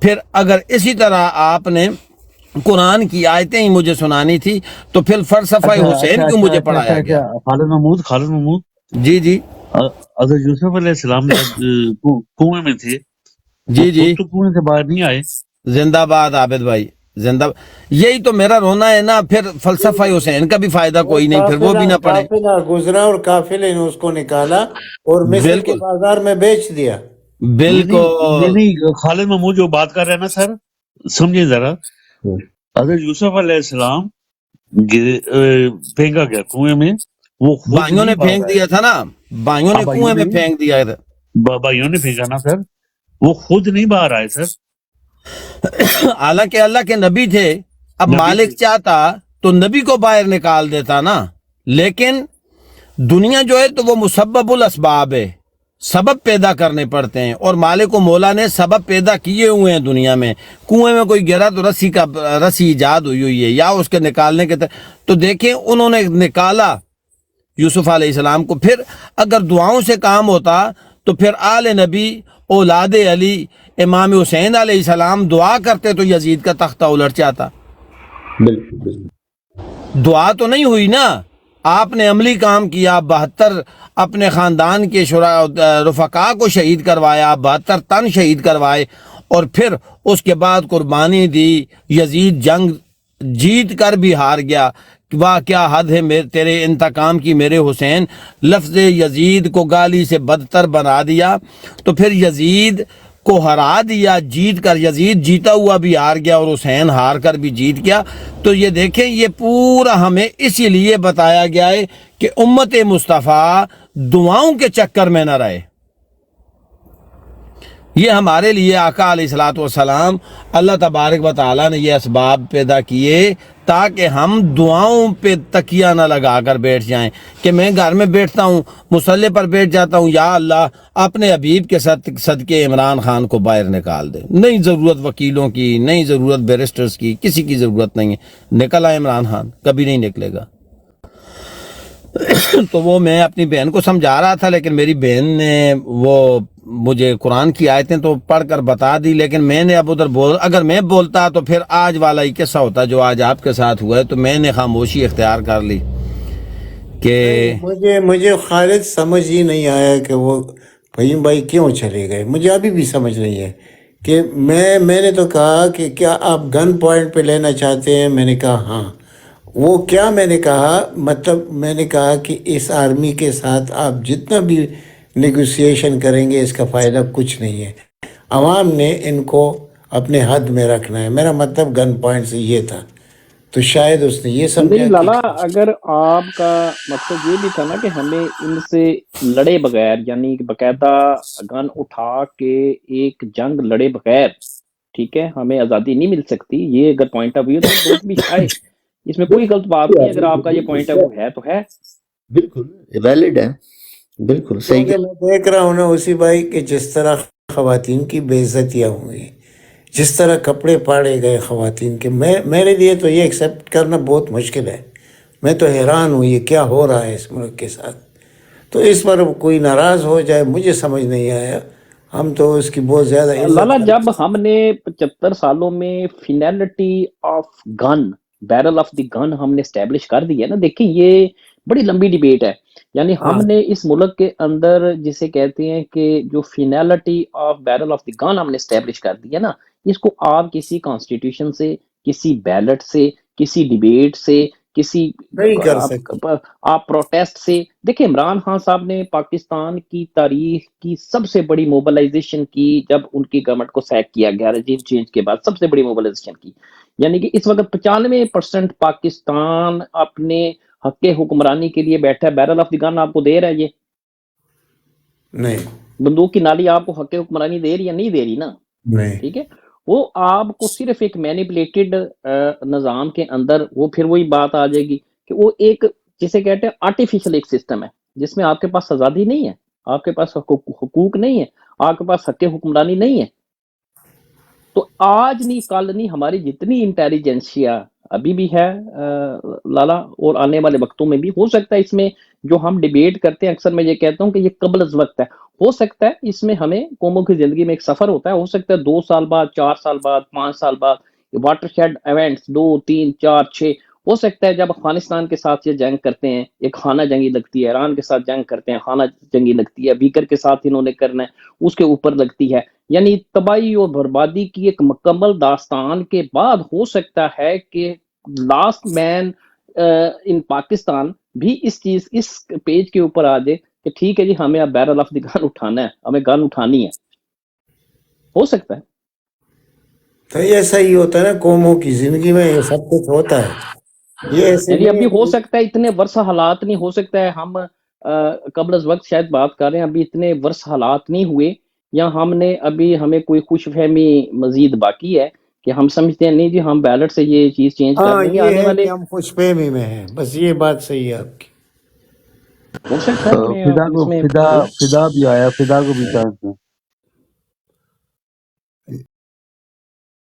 Speaker 8: پھر اگر اسی طرح آپ نے قرآن کی آیتیں ہی مجھے سنانی تھی تو پھر فلسفہ حسین کیوں مجھے پڑھایا گیا؟
Speaker 6: خالد محمود
Speaker 8: جی
Speaker 6: حضرت یوسف علیہ السلام جب کنویں میں تھے،
Speaker 8: جی جی،
Speaker 6: خود تو کنویں سے باہر نہیں آئے.
Speaker 8: زندہ باد عابد بھائی، زندہ یہی تو میرا رونا ہے نا. پھر فلسفہ حسین کا بھی فائدہ کوئی نہیں، پھر وہ بھی نہ پڑھے.
Speaker 7: قافلہ گزرا اور قافلے نے اس کو نکالا اور مصر کے
Speaker 8: بالکل
Speaker 7: بازار میں بیچ دیا.
Speaker 8: بالکل.
Speaker 6: نہیں خالد محمود جو بات کر رہے ہیں نا سر، سمجھے ذرا. حضرت یوسف علیہ السلام پھینکا گیا کنویں میں، وہ خود
Speaker 8: بائیوں نے
Speaker 6: نہیں باہر
Speaker 8: پھینک
Speaker 6: آئے.
Speaker 8: دیا تھا نا، بائیوں نے کنویں میں پھینک دیا تھا.
Speaker 6: بھائیوں نے پھینکا نا سر، وہ خود نہیں باہر آئے سر.
Speaker 8: حالانکہ اللہ کے نبی تھے. اب
Speaker 6: نبی
Speaker 8: مالک
Speaker 6: تھے.
Speaker 8: چاہتا تو نبی کو باہر نکال دیتا نا. لیکن دنیا جو ہے تو وہ مسبب الاسباب ہے، سبب پیدا کرنے پڑتے ہیں، اور مالک و مولا نے سبب پیدا کیے ہوئے ہیں دنیا میں. کنویں میں کوئی گرا تو رسی ایجاد ہوئی ہے یا اس کے نکالنے کے تو دیکھیں انہوں نے نکالا یوسف علیہ السلام کو. پھر اگر دعاؤں سے کام ہوتا تو پھر آل نبی، اولاد علی، امام حسین علیہ السلام دعا کرتے تو یزید کا تختہ الٹ جاتا. دعا تو نہیں ہوئی نا، آپ نے عملی کام کیا. 72 اپنے خاندان کے رفقا کو شہید کروایا، 72 تن شہید کروائے، اور پھر اس کے بعد قربانی دی. یزید جنگ جیت کر بھی ہار گیا. واہ کیا حد ہے تیرے انتقام کی میرے حسین. لفظ یزید کو گالی سے بدتر بنا دیا. تو پھر یزید کو ہرا دیا جیت کر. یزید جیتا ہوا بھی ہار گیا اور حسین ہار کر بھی جیت گیا. تو یہ دیکھیں، یہ پورا ہمیں اسی لیے بتایا گیا ہے کہ امت مصطفیٰ دعاؤں کے چکر میں نہ رہے. یہ ہمارے لیے آقا علیہ الصلوۃ والسلام، اللہ تبارک و تعالیٰ نے یہ اسباب پیدا کیے تاکہ ہم دعاؤں پہ تکیہ نہ لگا کر بیٹھ جائیں. کہ میں گھر میں بیٹھتا ہوں، مصلی پر بیٹھ جاتا ہوں، یا اللہ اپنے حبیب کے صدقے عمران خان کو باہر نکال دے. نہیں ضرورت وکیلوں کی، نہیں ضرورت بیرسٹرز کی، کسی کی ضرورت نہیں ہے. نکل آئے عمران خان، کبھی نہیں نکلے گا. تو وہ میں اپنی بہن کو سمجھا رہا تھا، لیکن میری بہن نے وہ مجھے قرآن کی آیتیں تو پڑھ کر بتا دی. لیکن میں نے اب ادھر اگر میں بولتا تو پھر آج والا ہی قصہ ہوتا جو آج آپ کے ساتھ ہوا ہے. تو میں نے خاموشی اختیار کر لی کہ
Speaker 7: مجھے خالد سمجھ ہی نہیں آیا کہ وہ فہیم بھائی کیوں چلے گئے. مجھے ابھی بھی سمجھ نہیں ہے کہ میں نے تو کہا کہ کیا آپ گن پوائنٹ پہ لینا چاہتے ہیں. میں نے کہا ہاں. وہ کیا میں نے کہا، مطلب میں نے کہا کہ اس آرمی کے ساتھ آپ جتنا بھی نیگوسیشن کریں گے اس کا فائدہ کچھ نہیں ہے. عوام نے ان کو اپنے حد میں رکھنا ہے. میرا مطلب گن پوائنٹ سے یہ تھا. تو شاید اس نے یہ سمجھا
Speaker 4: نہیں لالا، اگر آپ کا مقصد یہ بھی تھا نا کہ ہمیں ان سے لڑے بغیر، یعنی باقاعدہ گن اٹھا کے ایک جنگ لڑے بغیر، ٹھیک ہے، ہمیں آزادی نہیں مل سکتی، یہ اگر پوائنٹ آف ویو تو دوست بھی ہے، اس میں کوئی غلط بات نہیں. اگر آپ کا یہ پوائنٹ آف ویو ہے تو ہے،
Speaker 3: بالکل ویلڈ ہے، بالکل صحیح.
Speaker 7: کیونکہ میں دیکھ رہا ہوں نا اسی بھائی کہ جس طرح خواتین کی بے عزتیاں ہوئی، جس طرح کپڑے پاڑے گئے خواتین کے، میرے لیے تو یہ ایکسیپٹ کرنا بہت مشکل ہے. میں تو حیران ہوں یہ کیا ہو رہا ہے اس ملک کے ساتھ. تو اس پر کوئی ناراض ہو جائے مجھے سمجھ نہیں آیا. ہم تو اس کی بہت زیادہ
Speaker 4: لالا جب ہم نے 75 سالوں میں finality of gun, barrel of the gun ہم نے اسٹیبلش کر دی ہے نا. دیکھیں یہ بڑی لمبی ڈیبیٹ ہے. یعنی ہم نے اس ملک کے اندر جسے کہتے ہیں کہ جو فینالٹی of barrel of the gun ہم نے اسٹیبلش کر دی ہے نا، اس کو آپ کسی کانسٹیٹیوشن سے، کسی بیلٹ سے، کسی ڈیبیٹ سے، کسی
Speaker 7: نہیں کر سکتے.
Speaker 4: آپ پروٹیسٹ سے دیکھیں. عمران خان صاحب نے پاکستان کی تاریخ کی سب سے بڑی موبلائزیشن کی جب ان کی گورنمنٹ کو سیک کیا گیا رجیم چینج کے بعد، سب سے بڑی موبلائزیشن کی. یعنی کہ اس وقت 95% پاکستان اپنے حق حکمرانی کے لیے بیٹھا ہے. بیرل آف دی گن آپ کو دے رہا ہے، یہ
Speaker 7: نہیں
Speaker 4: بندوق کی نالی آپ کو حق حکمرانی دے رہی یا نہیں دے رہی نا،
Speaker 7: نہیں.
Speaker 4: ٹھیک ہے. وہ آپ کو صرف ایک مینیپولیٹڈ نظام کے اندر وہ پھر وہی بات آ جائے گی کہ وہ ایک جسے کہتے ہیں آرٹیفیشل ایک سسٹم ہے جس میں آپ کے پاس آزادی نہیں ہے، آپ کے پاس حقوق نہیں ہے، آپ کے پاس حق حکمرانی نہیں ہے. تو آج نہیں کل نہیں، ہماری جتنی انٹیلیجنسیا ابھی بھی ہے لالا، اور آنے والے وقتوں میں بھی ہو سکتا ہے اس میں جو ہم ڈیبیٹ کرتے ہیں، اکثر میں یہ کہتا ہوں کہ یہ قبل از وقت ہے. ہو سکتا ہے اس میں ہمیں قوموں کی زندگی میں ایک سفر ہوتا ہے، ہو سکتا ہے 2 سال بعد، 4 سال بعد، 5 سال بعد واٹر شیڈ ایونٹس 2 3 4 6 ہو سکتا ہے جب افغانستان کے ساتھ یہ جنگ کرتے ہیں ایک خانہ جنگی لگتی ہے، ایران کے ساتھ جنگ کرتے ہیں خانہ جنگی لگتی ہے، بیکر کے ساتھ انہوں نے کرنا ہے اس کے اوپر لگتی ہے، یعنی تباہی اور بربادی کی ایک مکمل داستان کے بعد ہو سکتا ہے کہ لاسٹ مین ان پاکستان بھی اس پیج کے اوپر آ جائے کہ ٹھیک ہے جی ہمیں اب بیرل آف دی گن اٹھانا ہے، ہمیں گن اٹھانی ہے، ہو سکتا ہے۔
Speaker 7: تو یہ ایسا ہی ہوتا ہے نا قوموں کی زندگی میں، یہ سب کچھ ہوتا ہے، یہ ایسے
Speaker 4: یعنی
Speaker 7: نہیں
Speaker 4: ابھی
Speaker 7: ہے
Speaker 4: ہو
Speaker 7: کہ
Speaker 4: سکتا ہے اتنے ورثہ حالات نہیں، ہو سکتا ہے ہم قبل از وقت شاید بات کر رہے ہیں، ابھی اتنے ورثہ حالات نہیں ہوئے، یا ہمیں کوئی خوش فہمی مزید باقی ہے کہ ہم سمجھتے ہیں نہیں جی ہم بیلٹ سے یہ چیز چینج کر
Speaker 7: ہاں
Speaker 4: دیں گے،
Speaker 7: یہ
Speaker 4: آنے
Speaker 7: ہے
Speaker 4: والے
Speaker 7: کہ ہم خوش فہمی میں ہیں، بس یہ بات صحیح ہے آپ کی۔
Speaker 4: ہو سکتا ہے کہ
Speaker 6: فدا
Speaker 4: اس
Speaker 6: کو
Speaker 4: میں
Speaker 6: فدا بھی آیا، فدا کو بھی چانس ہے۔